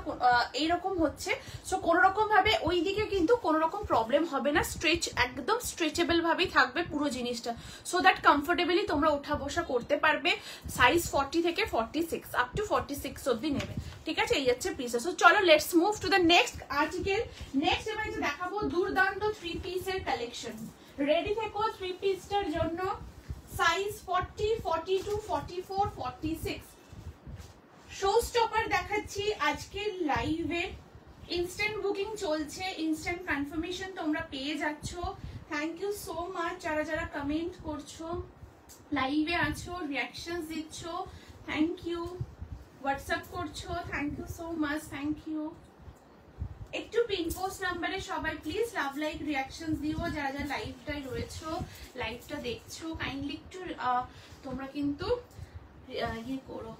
এইরকম হচ্ছে সো কোনো রকম ভাবে ওই দিকে কিন্তু কোনো রকম প্রবলেম হবে না স্ট্রেচ একদম স্ট্রেচেবল ভাবেই থাকবে পুরো জিনিসটা সো দ্যাট কমফোর্টেবলি তোমরা ওঠা বসা করতে পারবে সাইজ 40 থেকে 46 আপ টু 46 অবধি নেবে ঠিক আছে এই হচ্ছে পিসটা সো চলো let's move to the next article next এবার দেখাবো দুর্দান্ত 3 পিসের কালেকশন রেডি থেকো 3 পিসটার জন্য সাইজ 40 42 44 46 শো স্টপার দেখাচ্ছি আজকে লাইভে ইনস্ট্যান্ট বুকিং চলছে ইনস্ট্যান্ট কনফার্মেশন তোমরা পেয়ে যাচ্ছ থ্যাংক ইউ সো মাচ যারা যারা কমেন্ট করছো লাইভে আছো, রিয়াকশনস দিচ্ছ, থ্যাংক ইউ। হোয়াটসঅ্যাপ করছো, thank you so much, thank you. একটু পিন পোস্ট নাম্বারে সবাই প্লিজ লাভ লাইক রিয়াকশনস দিও, যারা যারা লাইভটায় রয়েছো, লাইভটা দেখছো, কাইন্ডলি একটু তোমরা কিন্তু ইয়ে করো।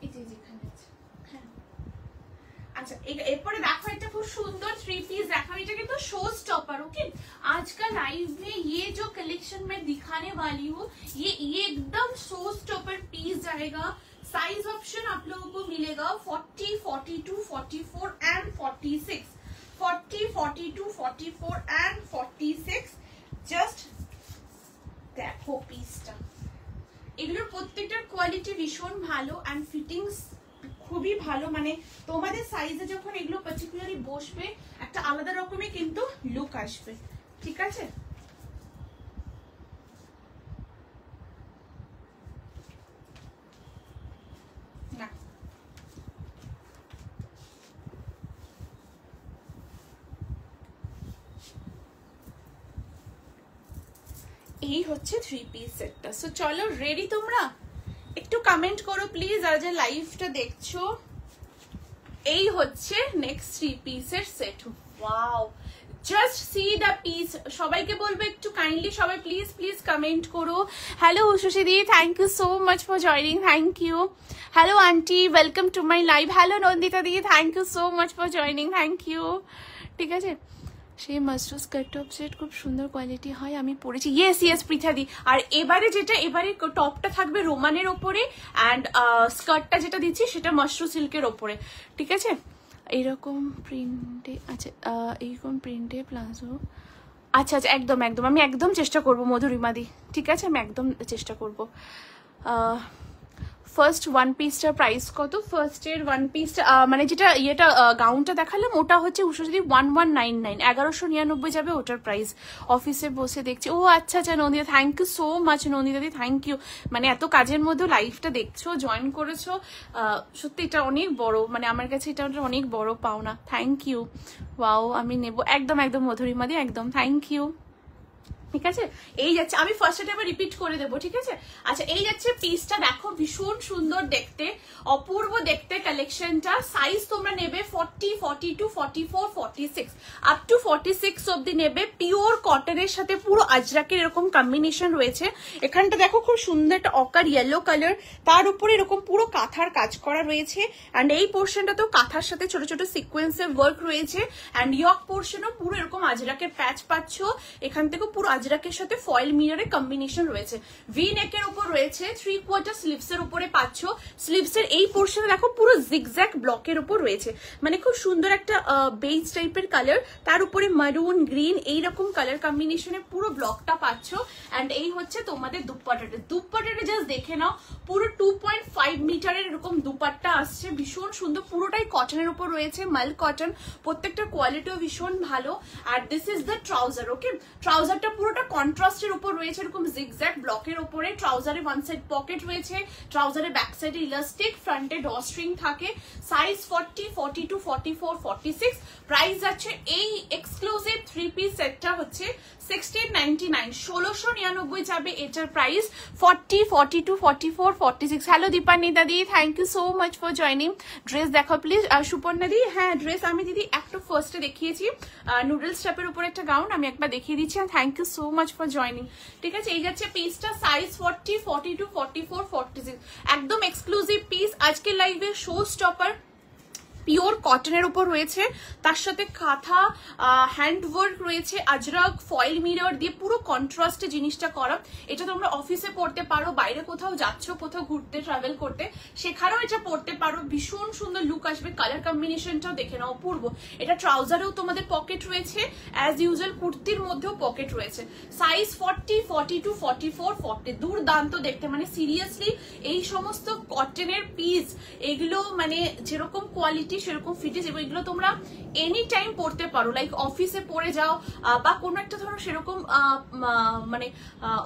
এই যে যেখানে হ্যাঁ अच्छा এরপরে দেখো একটা খুব সুন্দর थ्री पीस देखो, এটা কিন্তু शो स्टॉपर। ओके, आज का लाइव में ये जो कलेक्शन मैं दिखाने वाली हूँ ये एकदम शो स्टॉपर पीस जाएगा। साइज ऑप्शन आप लोगों को मिलेगा 40, 42, 44 एंड 46। 40, 42, 44 एंड 46। जस्ट देखो पीसটা, এগুলোর প্রত্যেকটার কোয়ালিটি ভীষণ ভালো এন্ড ফিটিংস খুবই ভালো। মানে তোমাদের সাইজে যখন এগুলো পার্টিকুলারলি বসবে একটা আলাদা রকমের কিন্তু লুক আসবে। ঠিক আছে, না এই হচ্ছে থ্রি পিস সেটটা। সো চলো রেডি তোমরা? একটু কমেন্ট করো প্লিজ আর যে লাইভটা দেখছো। এই হচ্ছে নেক্সট থ্রি পিসের set. Wow, just see the piece. সবাইকে বলবো একটু কাইন্ডলি সবাই প্লিজ প্লিজ কমেন্ট করো। হ্যালো উষুষী দি, thank you so much for joining, thank you. Hello aunty, welcome to my live. Hello Nandita দি, thank you so much for joining, thank you. ঠিক আছে, সেই মাস্টার স্কার্ট টপ সেট খুব সুন্দর quality হয়, আমি পরেছি। ইয়েস ইয়েস পৃথা দি। আর এবারে যেটা এবারে টপটা থাকবে রোমানের ওপরে অ্যান্ড স্কার্টটা যেটা দিচ্ছি সেটা মাশরু সিল্কের ওপরে। ঠিক আছে, এইরকম প্রিন্টে, আচ্ছা এইরকম প্রিন্টে প্লাজো। আচ্ছা আচ্ছা, একদম একদম আমি একদম চেষ্টা করবো মধুরিমা দি। ঠিক আছে, আমি একদম চেষ্টা করবো। ফার্স্ট ওয়ান পিসটার প্রাইস কত? ফার্স্টের ওয়ান পিসটা মানে যেটা ইয়েটা গাউনটা দেখালাম ওটা হচ্ছে উষা যদি 1199, 1199 যাবে ওটার প্রাইস। অফিসে বসে দেখছি। ও আচ্ছা আচ্ছা Nandita, thank you so much Nandita দি, থ্যাংক ইউ। মানে এত কাজের মধ্যে লাইভটা দেখছো, জয়েন করেছো, সত্যি এটা অনেক বড়, মানে আমার কাছে এটা অনেক বড় পাওনা। Thank you. ওয়াও, আমি নেব একদম একদম মধুরিমা দি, একদম থ্যাংক ইউ। ঠিক আছে, এই যাচ্ছে, আমি ফার্স্টে আবার রিপিট করে দেবো। ঠিক আছে, আচ্ছা এই যাচ্ছে পিসটা, দেখো ভীষণ সুন্দর দেখতে, অপূর্ব দেখতে কালেকশনটা। সাইজ তোমরা নেবে 40, 42, 44, 46 আপ টু 46 অব্দি নেবে। পিওর কটনের সাথে পুরো আজরাকের এরকম কম্বিনেশন রয়েছে। এখানটা দেখো খুব সুন্দর একটা অকার ইয়েলো কালার, তার উপরে এরকম পুরো কাঁথার কাজ করা রয়েছে অ্যান্ড এই পোর্শনটা তো কাঁথার সাথে ছোট ছোট সিকোয়েন্সের ওয়ার্ক রয়েছে অ্যান্ড ইয়ক পোর্শনও পুরো এরকম আজরাকের প্যাচ পাচ্ছ। এখান থেকে পুরো আজরাকের সাথে ফয়েল মিররের কম্বিনেশন রয়েছে। ভি নেকের উপর রয়েছে, 3/4 স্লিভস এর উপরে পাচ্ছ। স্লিভস এর এই পোর্শনে দেখো পুরো জিগজ্যাগ ব্লকের উপর রয়েছে, মানে খুব সুন্দর একটা বেজ টাইপের কালার, তার উপরে মারুন গ্রিন এইরকম কালার কম্বিনেশনে পুরো ব্লকটা পাচ্ছ। অ্যান্ড এই হচ্ছে তোমাদের দুপাট্টাটা। দুপাট্টাটা জাস্ট দেখে নাও, পুরো 2.5 মিটারের এরকম দুপাট্টা আসছে, ভীষণ সুন্দর, পুরোটাই কটনের উপর রয়েছে, মাল কটন, প্রত্যেকটা কোয়ালিটিও ভীষণ ভালো। আর দিস ইজ দ্য ট্রাউজার। ওকে, ট্রাউজারটা পুরোটা কন্ট্রাস্টের উপর রয়েছে, এরকম জিগজ্যাগ ব্লকের উপরে। ট্রাউজারে ওয়ান সাইড পকেট রয়েছে, ট্রাউজারে ব্যাক সাইডে ইলাস্টিক, ফ্রন্টে ড স্ট্রিং থাকে। সাইজ 40, 42, 44, 46। প্রাইস আছে এই এক্সক্লুসিভ থ্রি পিস সেটটা হচ্ছে 1699, 1699 যাবে এটার price. 40, 42, 44, 46। Hello Dipanwita di, thank you so much for joining. Dress দেখো প্লিজ। সুপর্ণা দি, হ্যাঁ ড্রেস আমি দিদি একটা ফার্স্টে দেখিয়েছি, নুডলস টাইপের উপর একটা গাউন, আমি একবার দেখিয়ে দিচ্ছি। Thank you so much for joining. ঠিক আছে, এই যাচ্ছে পিসটা, সাইজ 40, 42, 44, 46। একদম এক্সক্লুসিভ পিস, আজকের লাইভে শো স্টপার। পিওর কটনের উপর রয়েছে, তার সাথে কাঁথা হ্যান্ড ওয়ার্ক রয়েছে, আজরাক ফয়েল মিরর দিয়ে পুরো কন্ট্রাস্টে জিনিসটা করা। এটা তোমরা অফিসে পড়তে পারো, বাইরে কোথাও যাচ্ছ, কোথাও ঘুরতে ট্রাভেল করতে, সেখানেও এটা পড়তে পারো, ভীষণ সুন্দর লুক আসবে। কালার কম্বিনেশনটাও দেখে নাও, অপূর্ব। এটা ট্রাউজারেও তোমাদের পকেট রয়েছে, অ্যাজ ইউজুয়াল কুর্তির মধ্যেও পকেট রয়েছে। সাইজ 40, 42, 44, 40। দুর্দান্ত দেখতে, মানে সিরিয়াসলি এই সমস্ত কটনের পিস, এগুলো মানে যেরকম কোয়ালিটি সেরকম ফিটিংস, এবং এগুলো তোমরা এনি টাইম পড়তে পারো, লাইক অফিসে পড়ে যাও বা কোনো একটা ধরো সেরকম মানে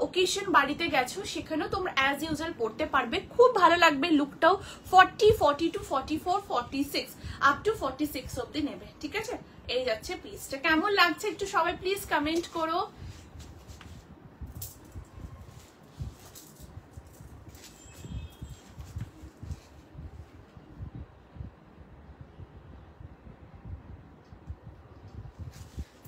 ওকেশন বাড়িতে গেছো, সেখানেও তোমরা অ্যাজ ইউজুয়াল পড়তে পারবে, খুব ভালো লাগবে লুকটাও। 40, 42, 44, 46 আপ টু 46 অব্দি নেবে। ঠিক আছে, এই যাচ্ছে পিসটা। কেমন লাগছে একটু সবাই প্লিজ কমেন্ট করো।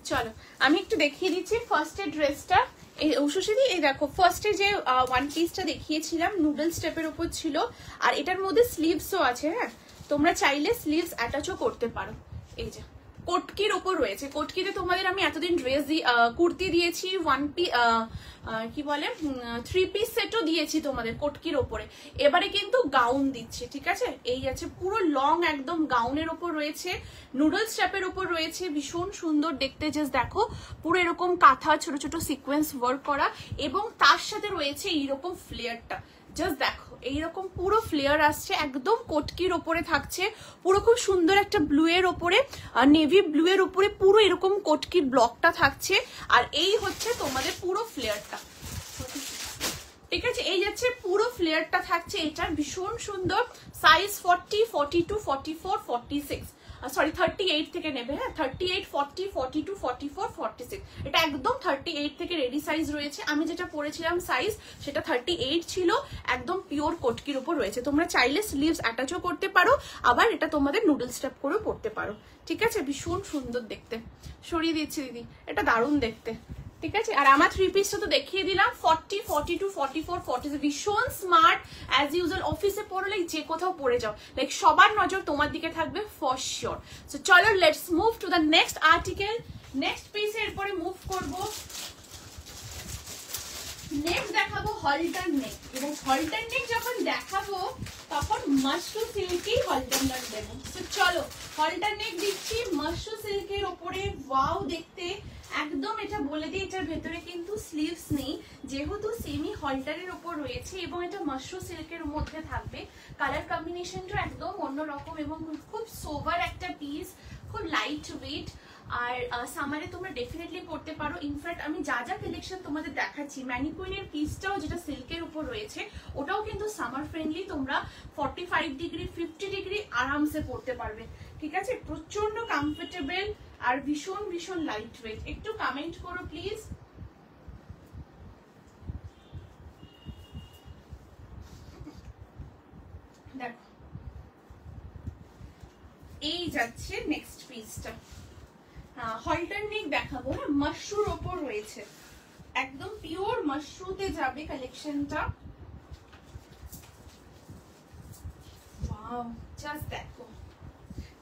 চলো আমি একটু দেখিয়ে দিচ্ছি ফার্স্টের ড্রেসটা। এই উষসীদি এই দেখো ফার্স্টে যে ওয়ান পিসটা দেখিয়েছিলাম নুডল স্টেপের উপর ছিল, আর এটার মধ্যে স্লিভসও আছে। হ্যাঁ, তোমরা চাইলে স্লিভস অ্যাটাচও করতে পারো। এই যে কোটকির ওপর রয়েছে, কোটকিতে তোমাদের আমি এতদিন ড্রেস কুর্তি দিয়েছি, কি বলে 3 পিস সেটও দিয়েছি তোমাদের কোটকির ওপরে। এবারে কিন্তু গাউন দিচ্ছে, ঠিক আছে? এই আছে পুরো লং একদম গাউনের ওপর রয়েছে, নুডল স্টেপের ওপর রয়েছে, ভীষণ সুন্দর দেখতে। জাস্ট দেখো পুরো এরকম কাঁথা ছোট ছোট সিকোয়েন্স ওয়ার্ক করা, এবং তার সাথে রয়েছে এইরকম ফ্লেয়ারটা। জাস্ট দেখো এইরকম পুরো ফ্লেয়ার আসছে, একদম কোটকির ওপরে থাকছে, পুরো খুব সুন্দর একটা ব্লু এর ওপরে, নেভি ব্লু এর ওপরে পুরো এরকম কোটকির ব্লকটা থাকছে। আর এই হচ্ছে তোমাদের পুরো ফ্লেয়ারটা, ঠিক আছে? এই যাচ্ছে পুরো ফ্লেয়ারটা থাকছে, এটা ভীষণ সুন্দর। সাইজ 40, 42, 44, 46, সরি 38 থেকে নেবে। হ্যাঁ, 38, 40, 42, 44, 46, এটা একদম 38 থেকে রেডি সাইজ রয়েছে। আমি যেটা পরেছিলাম সাইজ সেটা 38 ছিল, একদম পিওর কোটকির উপর রয়েছে। তোমরা চাইলে স্লিভস অ্যাটাচও করতে পারো, আবার এটা তোমাদের নুডল স্টেপ করেও পরতে পারো, ঠিক আছে? ভীষণ সুন্দর দেখতে। সরিয়ে দিচ্ছি দিদি, এটা দারুণ দেখতে, ঠিক আছে? আর আমার 3 পিসটা তো দেখিয়ে দিলাম, 40, 42, 44, 46, ভীষণ স্মার্ট অ্যাজ ইউজুয়াল। অফিসে পড়ো, লাইক যে কোথাও পড়ে যাও, লাইক সবার নজর তোমার দিকে থাকবে ফর শিওর। সো চলো let's move to the next article. Next পিসে এরপরে মুভ করব। নেক্সট দেখাবো হলটার নেক, এবং হলটার নেক যখন দেখাবো তখন মাশরু সিল্কেই হলটার নেক দেবো। তো চলো হলটার নেক দিচ্ছি মাশরু সিল্কের ওপরে। ওয়াও দেখতে একদম। এটা বলে দিই, এটার ভেতরে কিন্তু স্লিভস নেই, যেহেতু সেমি হলটারের ওপর রয়েছে, এবং এটা মাশরু সিল্কের মধ্যে থাকবে। কালার কম্বিনেশনটা একদম অন্যরকম, এবং খুব সোভার একটা পিস, খুব লাইট ওয়েট। আর সামারে তোমরা ডেফিনেটলি পড়তে পারো। ইনফ্যাক্ট আমি যা যা কালেকশন তোমাদের দেখাচ্ছি, ম্যানিকুইনের পিসটাও যেটা সিল্কের উপর রয়েছে ওটাও কিন্তু সামার ফ্রেন্ডলি। তোমরা 45 ডিগ্রি 50 ডিগ্রি আরামসে পড়তে পারবে, ঠিক আছে? প্রচন্ড কমফোর্টেবল আর ভীষণ ভীষণ লাইট ওয়েট। একটু কমেন্ট করো প্লিজ। দেখো এই যাচ্ছে নেক্সট পিসটা। হলটার নেক দেখাবো। হ্যাঁ, মাশরুর ওপর রয়েছে, একদম পিওর মাশরুতে যাবে কালেকশনটা। ওয়াও, জাস্ট দেখো।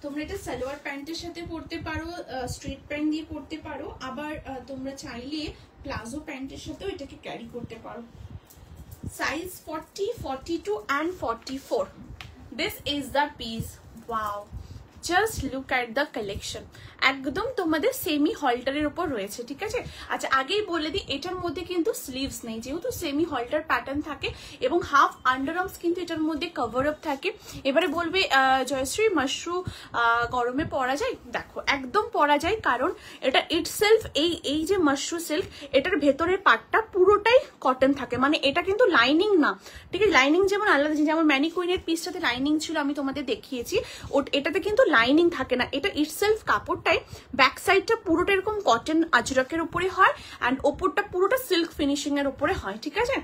তোমরা এটা সালোয়ার প্যান্টের সাথে পরতে পারো, স্ট্রেট প্যান্ট দিয়ে পরতে পারো, আবার তোমরা চাইলে প্লাজো প্যান্টের সাথেও এটাকে ক্যারি করতে পারো। Size 40, 42 and 44. This is the piece. Wow, just look at the collection. একদম তোমাদের সেমি হলটারের উপর রয়েছে, ঠিক আছে? আচ্ছা আগেই বলে দিই, এটার মধ্যে কিন্তু স্লিভস নেই, যেহেতু সেমি হলটার প্যাটার্ন থাকে, এবং হাফ আন্ডারআর্মস কিন্তু এটার মধ্যে কভার আপ থাকে। এবারে বলবে জয়শ্রী মাশরু গরমে পরা যায়? দেখো একদম পরা যায়, কারণ এটা ইটসেলফ এই যে মাশরু সিল্ক, এটার ভেতরের পার্টটা পুরোটাই কটন থাকে, মানে এটা কিন্তু লাইনিং না, ঠিক আছে? লাইনিং যেমন আলাদা, যেমন ম্যানিকুইনের পিসটাতে লাইনিং ছিল, আমি তোমাদের দেখিয়েছি, এটাতে কিন্তু লাইনিং থাকে না। এটা ইটসেলফ কাপড়টাই, ব্যাক সাইডটা পুরোটা এরকম কটন আজরাকের উপরে হয়, অ্যান্ড ওপরটা পুরোটা সিল্ক ফিনিশিং এর উপরে হয়, ঠিক আছে?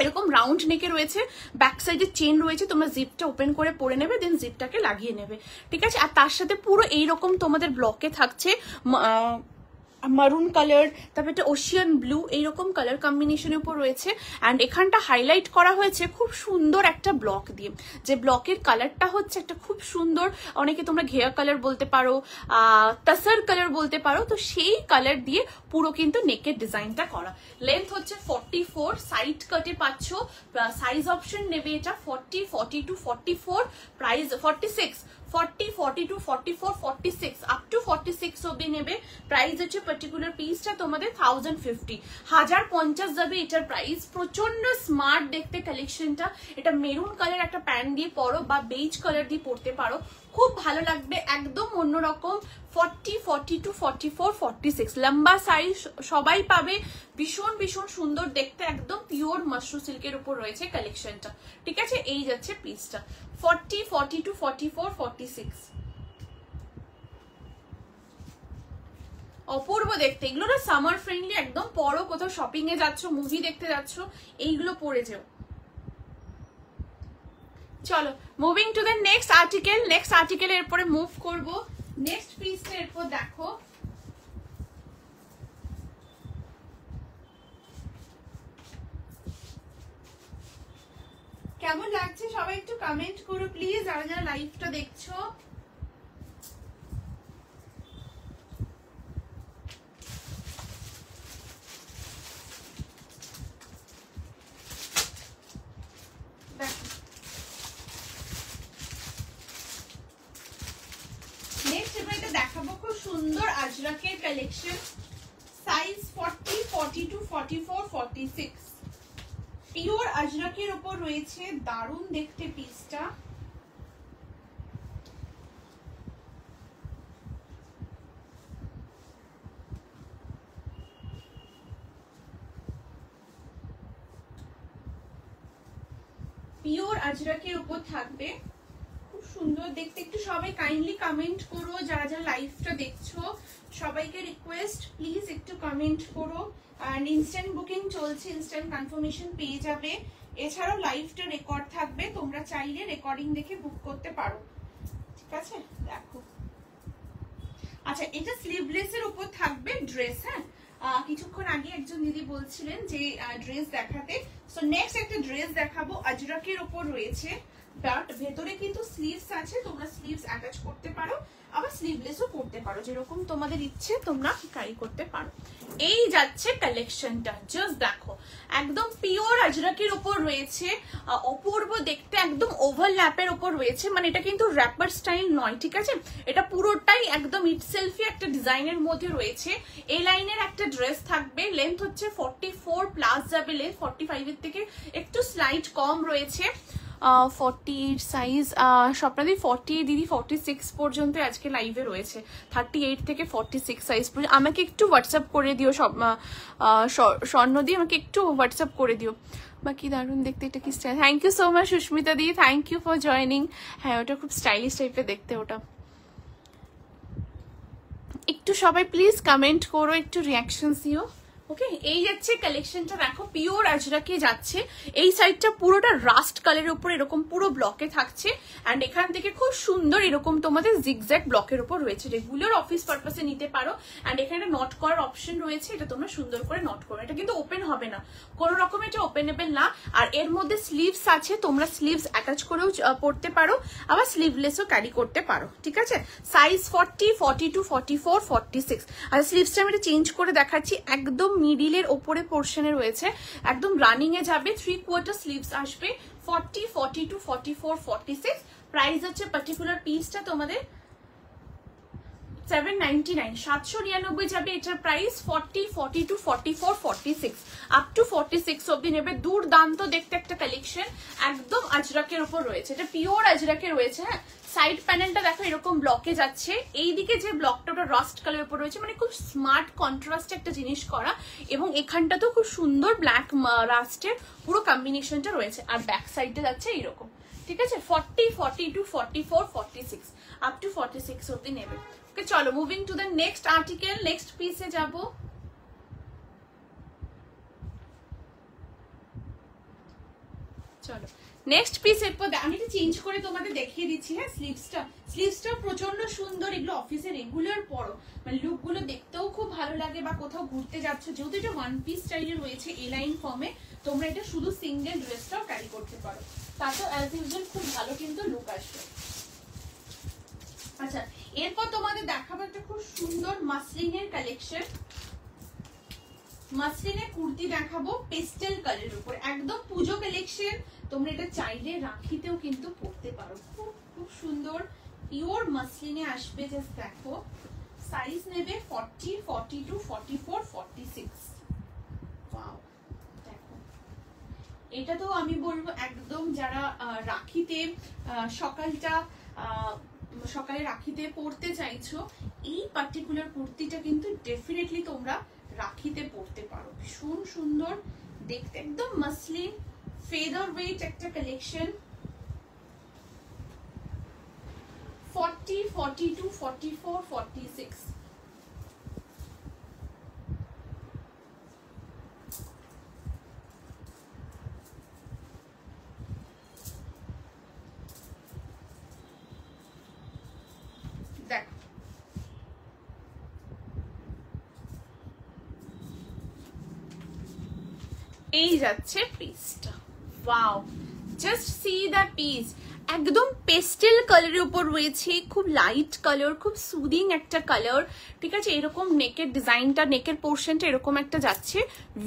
এরকম রাউন্ড নেকে রয়েছে, ব্যাক সাইডে চেন রয়েছে, তোমরা জিপটা ওপেন করে পরে নেবে, দেন জিপটাকে লাগিয়ে নেবে, ঠিক আছে? আর তার সাথে পুরো এইরকম তোমাদের ব্লকে থাকছে মারুন কালার, তারপর এটা ওশিয়ান ব্লু, এইরকম কালার কম্বিনেশনের উপর রয়েছে। অ্যান্ড এখানটা হাইলাইট করা হয়েছে খুব সুন্দর একটা ব্লক দিয়ে, যে ব্লকের কালারটা হচ্ছে একটা খুব সুন্দর, অনেকে তোমরা ঘেয়া কালার বলতে পারো, তাসার কালার বলতে পারো, তো সেই কালার দিয়ে পুরো কিন্তু নেকের ডিজাইনটা করা। লেন্থ হচ্ছে 44, সাইড কাটে পাচ্ছ, সাইজ অপশন নেবে এটা 40, 42, 44, প্রাইস 46, 40, 42, 44, 46 আপ টু 46 অবধি নেবে। প্রাইস হচ্ছে পার্টিকুলার পিসটা তোমাদের 1050, 1050 যাবে এটার প্রাইস। প্রচন্ড স্মার্ট দেখতে কালেকশনটা। এটা মেরুন কালার একটা প্যান্ট দিয়ে পরো, বা বেজ কালার দিয়ে পরতে পারো, খুব ভালো লাগবে, একদম অন্যরকম। 40, 42, 44, 46 লম্বা সাইজ সবাই পাবে, ভীষণ ভীষণ সুন্দর দেখতে, একদম পিওর মাশরু সিল্কের উপর রয়েছে কালেকশনটা, ঠিক আছে? এই যাচ্ছে পিসটা 40, 42, 44, 46। অপূর্ব দেখতে, এগুলো না সামার ফ্রেন্ডলি, একদম পরো, কোথাও শপিং এ যাচ্ছ, মুভি দেখতে যাচ্ছ, এইগুলো পরে যেও। চলো moving to the next article. Next article এরপরে মুভ করব। নেক্সট পিসটা এরপর দেখো, কেমন লাগছে সবাই একটু কমেন্ট করো প্লিজ, যারা যারা লাইভটা দেখছো। নেক্সট এবার এটা দেখাবো খুব সুন্দর আজরাকের কালেকশন, সাইজ 40, 42, 44, 46, পিওর আজরাকের উপর রয়েছে। দারুণ দেখতে পিসটা, পিওর আজরাকের উপর থাকবে, খুব সুন্দর দেখতে। একটু সবাই কাইন্ডলি কমেন্ট করো, যারা যারা লাইভটা দেখছো সবাইকে রিকোয়েস্ট প্লিজ একটু কমেন্ট করো। আর ইনস্ট্যান্ট বুকিং চলছে, ইনস্ট্যান্ট কনফার্মেশন পেয়ে যাবে। এছাড়াও লাইভটা রেকর্ড থাকবে, তোমরা চাইলে রেকর্ডিং দেখে বুক করতে পারো, ঠিক আছে। দেখো, আচ্ছা এটা স্লিভলেস এর উপর থাকবে ড্রেস। হ্যাঁ, কিছুক্ষণ আগে একজন দিদি বলছিলেন যে ড্রেস দেখাতে, সো নেক্সট একটা ড্রেস দেখাবো আজরাকের উপর রয়েছে, বাট ভেতরে কিন্তু স্লিভস আছে, তোমরা স্লিভস অ্যাটাচ করতে পারো, আবার স্লিভলেসও করতে পারো, যেরকম তোমাদের ইচ্ছে তোমরা ক্যারি করতে পারো। এই যাচ্ছে কালেকশনটা, জাস্ট দেখো একদম পিওর আজরাকের উপর রয়েছে, অপূর্ব দেখতে, একদম ওভারল্যাপের উপর রয়েছে, মানে এটা কিন্তু র্যাপার স্টাইল নয়, ঠিক আছে। এটা পুরোটাই একদম ইটসেলফি একটা ডিজাইনের মধ্যে রয়েছে। এই লাইনের একটা ড্রেস থাকবে, লেন্থ হচ্ছে 44 প্লাস যাবে, লেন্থ 45 এর থেকে একটু স্লাইট কম রয়েছে। 40 সাইজ স্বপ্নাদি 40 দিদি 46 পর্যন্ত আজকে লাইভে রয়েছে, 38 থেকে 46 সাইজ পর্যন্ত। আমাকে একটু হোয়াটসঅ্যাপ করে দিও, সব স্বর্ণদি আমাকে একটু হোয়াটসঅ্যাপ করে দিও। বাকি দারুণ দেখতে, এটা কি style. Thank you so much Susmita di, thank you for joining. হ্যাঁ ওটা খুব স্টাইলিশ টাইপের দেখতে ওটা। একটু সবাই প্লিজ কমেন্ট করো, একটু রিয়াকশনস দিও। ওকে, এই যাচ্ছে কালেকশনটা, দেখো পিওর আজরাকে যাচ্ছে। এই সাইডটা পুরোটা রাস্ট কালারের উপর এরকম পুরো ব্লকে থাকছে, অ্যান্ড এখান থেকে খুব সুন্দর এরকম তোমাদের জিগজ্যাগ ব্লকের উপর রয়েছে, রেগুলার অফিস পারপাসে নিতে পারো। অ্যান্ড এখানে নট করার অপশন রয়েছে, এটা তোমরা সুন্দর করে নট করো। এটা কিন্তু ওপেন হবে না, কোনো রকম এটা ওপেনেবল না। আর এর মধ্যে স্লিভস আছে, তোমরা স্লিভস অ্যাটাচ করেও পরতে পারো, আবার স্লিভলেসও ক্যারি করতে পারো, ঠিক আছে। সাইজ 40, 42, 44, 46। আর স্লিভসটা আমি চেঞ্জ করে দেখাচ্ছি, একদম মিডিলের ওপরে পোর্শনে রয়েছে, একদম রানিং এ যাবে, 3/4 স্লিভস আসবে, 40, 42, 44, 46। প্রাইস হচ্ছে পার্টিকুলার পিসটা তোমাদের 799, 799 যাবে এটার প্রাইস। 40, 42, 44, 46 আপ টু 46 অব্দি নেবে। দুর্দান্ত দেখতে একটা কালেকশন, একদম আজরাকের উপর রয়েছে, এটা পিওর আজরাকে রয়েছে। হ্যাঁ, সাইড প্যানেলটা দেখো এরকম ব্লকে যাচ্ছে, এইদিকে যে ব্লকটা ওটা রাস্ট কালারের উপর রয়েছে, মানে খুব স্মার্ট কন্ট্রাস্ট একটা জিনিস করা, এবং এখানটাতেও খুব সুন্দর ব্ল্যাক রাস্টের পুরো কম্বিনেশনটা রয়েছে। আর ব্যাক সাইডে যাচ্ছে এইরকম, ঠিক আছে। 40, 42, 44, 46 আপ টু 46 অব্দি নেবে। ওকে, চলো moving to the next article, next পিসে যাব। চলো নেক্সট পিস, এরপর আমি এটা চেঞ্জ করে তোমাদের দেখিয়ে দিচ্ছি। হ্যাঁ, স্লিভসটা প্রচন্ড সুন্দর, এগুলো অফিসে রেগুলার পরো, মানে লুক গুলো দেখতেও খুব ভালো লাগে, বা কোথাও ঘুরতে যাচ্ছ, যেহেতু এটা ওয়ান পিস স্টাইলে রয়েছে এ লাইন ফর্মে, তোমরা এটা শুধু সিঙ্গেল ড্রেসটাও ক্যারি করতে পারো, তাতেও অ্যাজ ইউজুয়াল খুব ভালো কিন্তু লুক আসবে। আচ্ছা, এরপর তোমাদের দেখাবো একটা খুব সুন্দর মাসলিনের কালেকশন, মাসলিনের কুর্তি দেখাবো পেস্টেল কালারের উপর, একদম পুজো কালেকশন। তোমরা এটা চাইলে রাখিতেও কিন্তু পরতে পারো, খুব খুব সুন্দর পিওর মাসলিনে আসবে। জাস্ট দেখো, সাইজ নেবে 40, 42, 44, 46। ওয়াও, দেখো এটা তো আমি বলবো একদম যারা রাখিতে সকালে রাখিতে পরতে চাইছো, এই পার্টিকুলার কুর্তিটা কিন্তু ডেফিনেটলি তোমরা রাখিতে পরতে পারো, ভীষণ সুন্দর দেখতে, একদম মাসলিন ফেদার ওয়েট একটা কালেকশন। 40, 42, 44, 46। দেখ, এই যাচ্ছে পিসটা, wow just see the piece, একদম পেস্টেল কালারের উপর রয়েছে, খুব লাইট কালার, খুব সুদিং একটা কালার, ঠিক আছে। এরকম নেকের ডিজাইনটা, নেকের পোর্শনটা এরকম একটা যাচ্ছে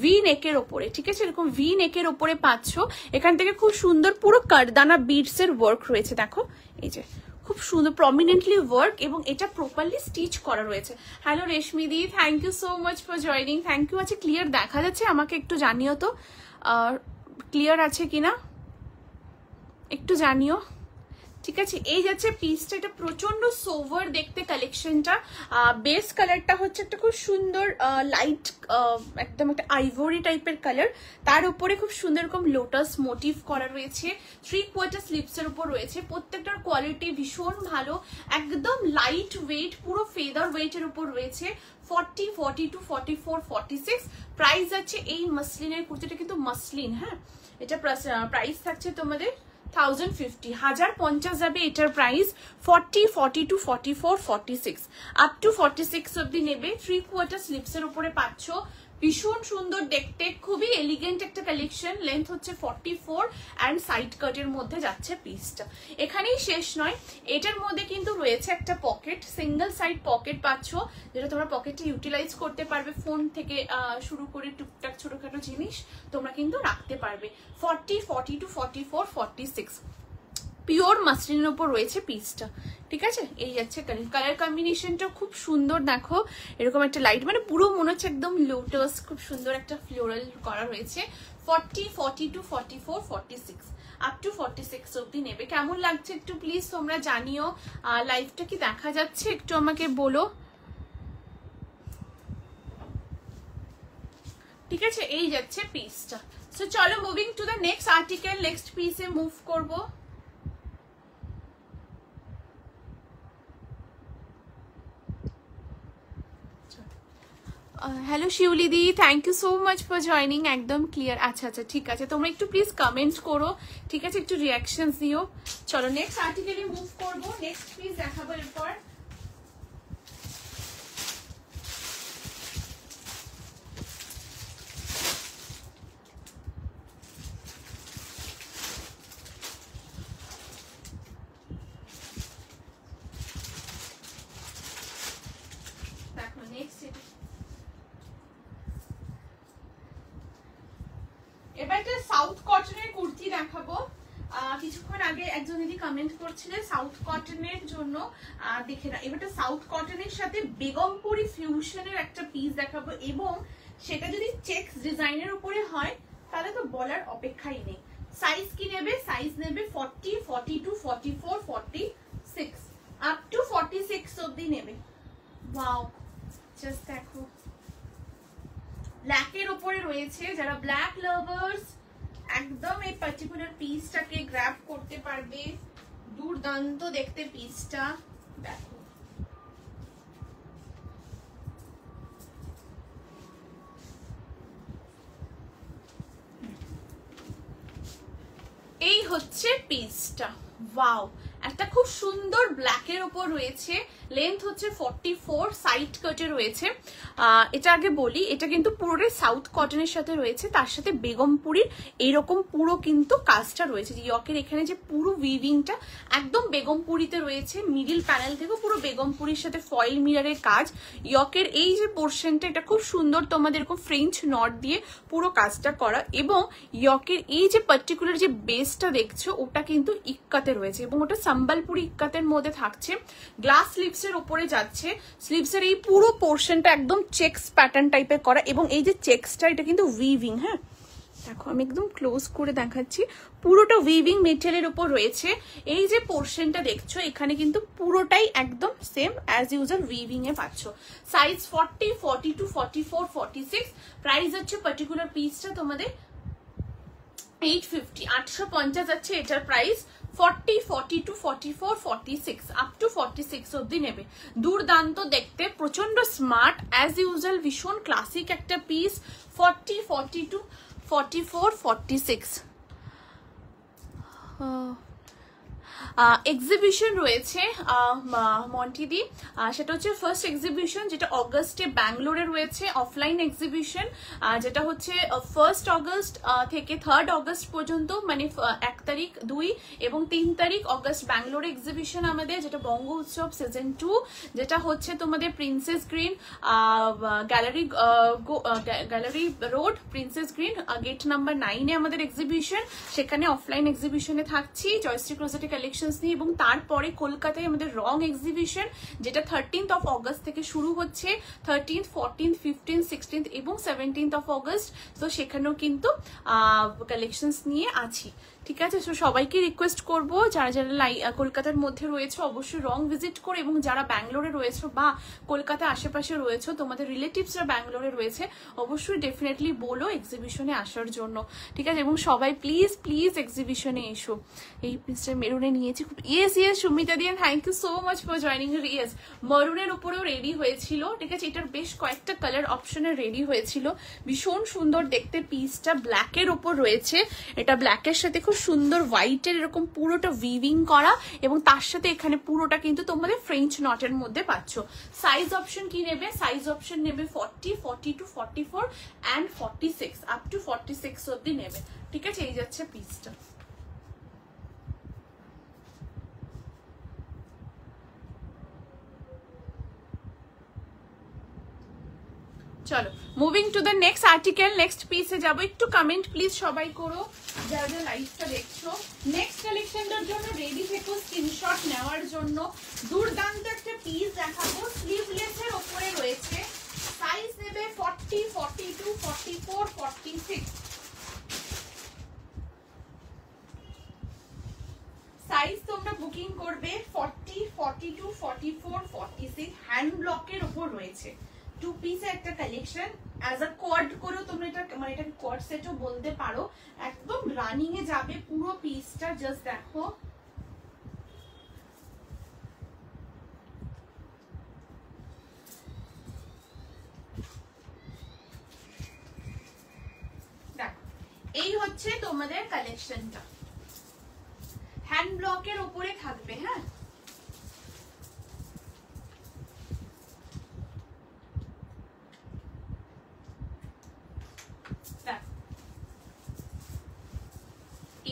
ভি নেকের ওপরে, ঠিক আছে, এরকম ভি নেকের ওপরে পাচ্ছ। এখান থেকে খুব সুন্দর পুরো কারদানা বিডস এর ওয়ার্ক রয়েছে, দেখো এই যে খুব সুন্দর প্রমিনেন্টলি ওয়ার্ক, এবং এটা প্রপারলি স্টিচ করা রয়েছে। Hello Reshmi di, thank you so much for joining, thank you. আছে ক্লিয়ার দেখা যাচ্ছে? আমাকে একটু জানিও তো ক্লিয়ার আছে কিনা, একটু জানিও, ঠিক আছে। এই যাচ্ছে পিসটা, এটা প্রচন্ড সোভার দেখতে কালেকশনটা। বেস কালারটা হচ্ছে একটা খুব সুন্দর লাইট, একদম একটা আইভরি টাইপের কালার, তার উপরে খুব সুন্দর এরকম লোটাস মোটিভ করা রয়েছে, 3/4 স্লিপসের উপর রয়েছে। প্রত্যেকটার কোয়ালিটি ভীষণ ভালো, একদম লাইট ওয়েট, পুরো ফেদার ওয়েটের উপর রয়েছে। 40, 42, 44, 46 প্রাইস আছে এই মাসলিনের কুর্তিটা, কিন্তু মাসলিন, হ্যাঁ। এটা প্রাইস থাকছে তোমাদের 1050, 1050 যাবে এটার প্রাইস। 40, 42, 44, 46 আপ টু 46 অব্দি নেবে। 3/4 স্লিপসের উপরে পাচ্ছ, ভীষণ সুন্দর দেখতে, খুবই এলিগেন্ট একটা কালেকশন। লেন্থ হচ্ছে 44 অ্যান্ড সাইড কাটের মধ্যে যাচ্ছে পিসটা। এখানেই শেষ নয়, এটার মধ্যে কিন্তু রয়েছে একটা পকেট, সিঙ্গেল সাইড পকেট পাচ্ছ, যেটা তোমরা পকেটে ইউটিলাইজ করতে পারবে। ফোন থেকে শুরু করে টুকটাক ছোটখাটো জিনিস তোমরা কিন্তু রাখতে পারবে। 40, 42, 44, 46 পিওর মাসলিনের উপর রয়েছে পিসটা, ঠিক আছে। এই যাচ্ছে কালার কম্বিনেশনটা খুব সুন্দর, দেখো এরকম একটা লাইট, মানে পুরো মনে হচ্ছে একদম লোটাস, খুব সুন্দর একটা ফ্লোরাল করা রয়েছে। 40, 42, 44, 46 আপ টু 46 অব্দি নেবে। কেমন লাগছে একটু প্লিজ তোমরা জানিও। লাইভটা কি দেখা যাচ্ছে একটু আমাকে বলো, ঠিক আছে। এই যাচ্ছে পিসটা। সো চলো moving to the next article, next পিসে মুভ করবো। Hello Shiuli di, thank you so much for joining, একদম ক্লিয়ার। আচ্ছা আচ্ছা ঠিক আছে, তোমরা একটু প্লিজ কমেন্ট করো, ঠিক আছে, একটু রিয়াকশনস দিও। চলো নেক্সট আর্টিকেলে মুভ করবো, নেক্সট পিস দেখাবো এরপর। দেখো নেক্সট এবার একটা সাউথ কটনের কুর্তি দেখাবো। কিছুক্ষণ আগে একজন দিদি কমেন্ট করছিলেন সাউথ কটনের জন্য, দেখে না, এবারটা সাউথ কটনের সাথে বেগমপুরি ফিউশনের একটা পিস দেখাবো, এবং সেটা যদি চেকস ডিজাইনের উপরে হয় তাহলে তো বলার অপেক্ষাই নেই। সাইজ কি নেবে? সাইজ নেবে 40, 42, 44, 46 আপ টু 46 অবধি নেবে। ওয়াও, জাস্ট দেখো, ব্ল্যাকের উপরে রয়েছে, যারা ব্ল্যাক লাভার্স একদম এই পার্টিকুলার পিসটাকে গ্র্যাব করতে পারবে। দুর্দান্ত দেখতে পিসটা, দেখো এই হচ্ছে পিসটা। ওয়াও, একটা খুব সুন্দর ব্ল্যাকের উপর রয়েছে, লেন্থ হচ্ছে 44, সাইড কাটে রয়েছে। এটা আগে বলি, এটা কিন্তু পুরোটাই সাউথ কটনের সাথে রয়েছে, তার সাথে বেগমপুরির এইরকম পুরো কিন্তু কাজটা রয়েছে। ইয়কের এখানে যে পুরো উইভিংটা একদম বেগমপুরিতে রয়েছে, মিডিল প্যানেল থেকে পুরো বেগমপুরির সাথে ফয়েল মিররের কাজ। ইয়কের এই যে পোর্শনটা, এটা খুব সুন্দর তোমাদের এরকম ফ্রেঞ্চ নট দিয়ে পুরো কাজটা করা, এবং ইয়কের এই যে পার্টিকুলার যে বেসটা দেখছো ওটা কিন্তু ইক্কাতে রয়েছে, এবং ওটা সম্বলপুরি ইক্কাতের মধ্যে থাকছে। গ্লাস স্লিভসের উপরে যাচ্ছে, স্লিভসের এই পুরো পোর্শনটা একদম চেকস প্যাটার্ন টাইপের করা, এবং এই যে চেকসটা এটা কিন্তু উইভিং, হ্যাঁ দেখো আমি একদম ক্লোজ করে দেখাচ্ছি, পুরোটা উইভিং মেটেরিয়ালের উপর রয়েছে। এই যে পোর্শনটা দেখছো এখানে কিন্তু পুরোটাই একদম সেম অ্যাজ ইউজুয়াল উইভিং এ পাচ্ছ। সাইজ 40, 42, 44, 46 প্রাইস হচ্ছে পার্টিকুলার পিসটা তোমাদের 850, 850 যাচ্ছে এটার প্রাইস। 40, 42, 44, 46 আপ টু 46 অব্দি নেবে। দুর্দান্ত দেখতে, প্রচন্ড স্মার্ট, অ্যাজ ইউজুয়াল ভীষণ ক্লাসিক একটা পিস। 40, 42, 44, 46 এক্সিবিশন রয়েছে মন্টিদি, সেটা হচ্ছে ফার্স্ট এক্সিবিশন যেটা অগস্টে ব্যাঙ্গালোরে রয়েছে, অফলাইন এক্সিবিশন, যেটা হচ্ছে 1 অগস্ট থেকে 3 অগস্ট পর্যন্ত, মানে 1 তারিখ 2 এবং 3 তারিখ অগস্ট ব্যাঙ্গালোরে এক্সিবিশন আমাদের, যেটা বঙ্গ উৎসব সিজন 2, যেটা হচ্ছে তোমাদের princess green gallery road, princess green gate number 9-এ আমাদের এক্সিবিশন। সেখানে অফলাইন এক্সিবিশনে থাকছি জয়শ্রী ক্লোজেটে কালেকশনস নিয়ে, এবং তারপরে কলকাতায় আমাদের রং এক্সিবিশন যেটা 13th অফ অগস্ট থেকে শুরু হচ্ছে, 13th, 14th, 15th, 16th এবং 17th অফ অগস্ট। তো সেখানেও কিন্তু কালেকশনস নিয়ে আছি, ঠিক আছে। সো সবাইকে রিকোয়েস্ট করবো যারা যারা কলকাতার মধ্যে রয়েছে অবশ্যই রং ভিজিট করে, এবং যারা ব্যাঙ্গালোরে রয়েছে বা কলকাতার আশেপাশে রয়েছে, তোমাদের রিলেটিভসরা ব্যাঙ্গালোরে রয়েছে, অবশ্যই ডেফিনেটলি বলো এক্সিবিশনে আসার জন্য, ঠিক আছে। এবং সবাই প্লিজ প্লিজ এক্সিবিশনে এসো। এই পিসটা মেরুনে নিয়েছি খুব, ইয়েস ইয়েস সুমিতা দিয়ান, thank you so much for joining. Yes মরুনের উপরেও রেডি হয়েছিল, ঠিক আছে। এটার বেশ কয়েকটা কালার অপশনে রেডি হয়েছিল, ভীষণ সুন্দর দেখতে পিসটা। ব্ল্যাকের ওপর রয়েছে, এটা ব্ল্যাকের সাথে খুব সুন্দর হোয়াইটের এরকম পুরোটা উইভিং করা, এবং তার সাথে এখানে পুরোটা কিন্তু তোমাদের ফ্রেঞ্চ নটের মধ্যে পাচ্ছ। সাইজ অপশন কি নেবে? সাইজ অপশন নেবে 40, 42, 44 অ্যান্ড 46, আপ টু 46 অব্দি নেবে, ঠিক আছে। এই যাচ্ছে পিসটা। চলো moving to the next article, next পিসে যাবো। একটু কমেন্ট প্লিজ সবাই করো যারা যারা লাইভটা দেখছো। নেক্সট কালেকশনটার জন্য রেডি থেকো স্ক্রিনশট নেওয়ার জন্য। দুর্দান্ত একটা পিস দেখাবো, স্লিভলেসের ওপরে রয়েছে। সাইজ নেবে 40, 42, 44, 46। সাইজ তোমরা বুকিং করবে 40, 42, 44, 46। হ্যান্ড ব্লকের ওপর রয়েছে। 2 পিসের একটা কালেকশন, অ্যাজ আ কোয়াড করেও তোমরা এটা, মানে এটাকে কোয়াড সেটও বলতে পারো। একদম রানিং এ যাবে পুরো পিসটা, জাস্ট দেখো। দেখো এই হচ্ছে তোমাদের কালেকশনটা, হ্যান্ড ব্লকের উপরে থাকবে। হ্যাঁ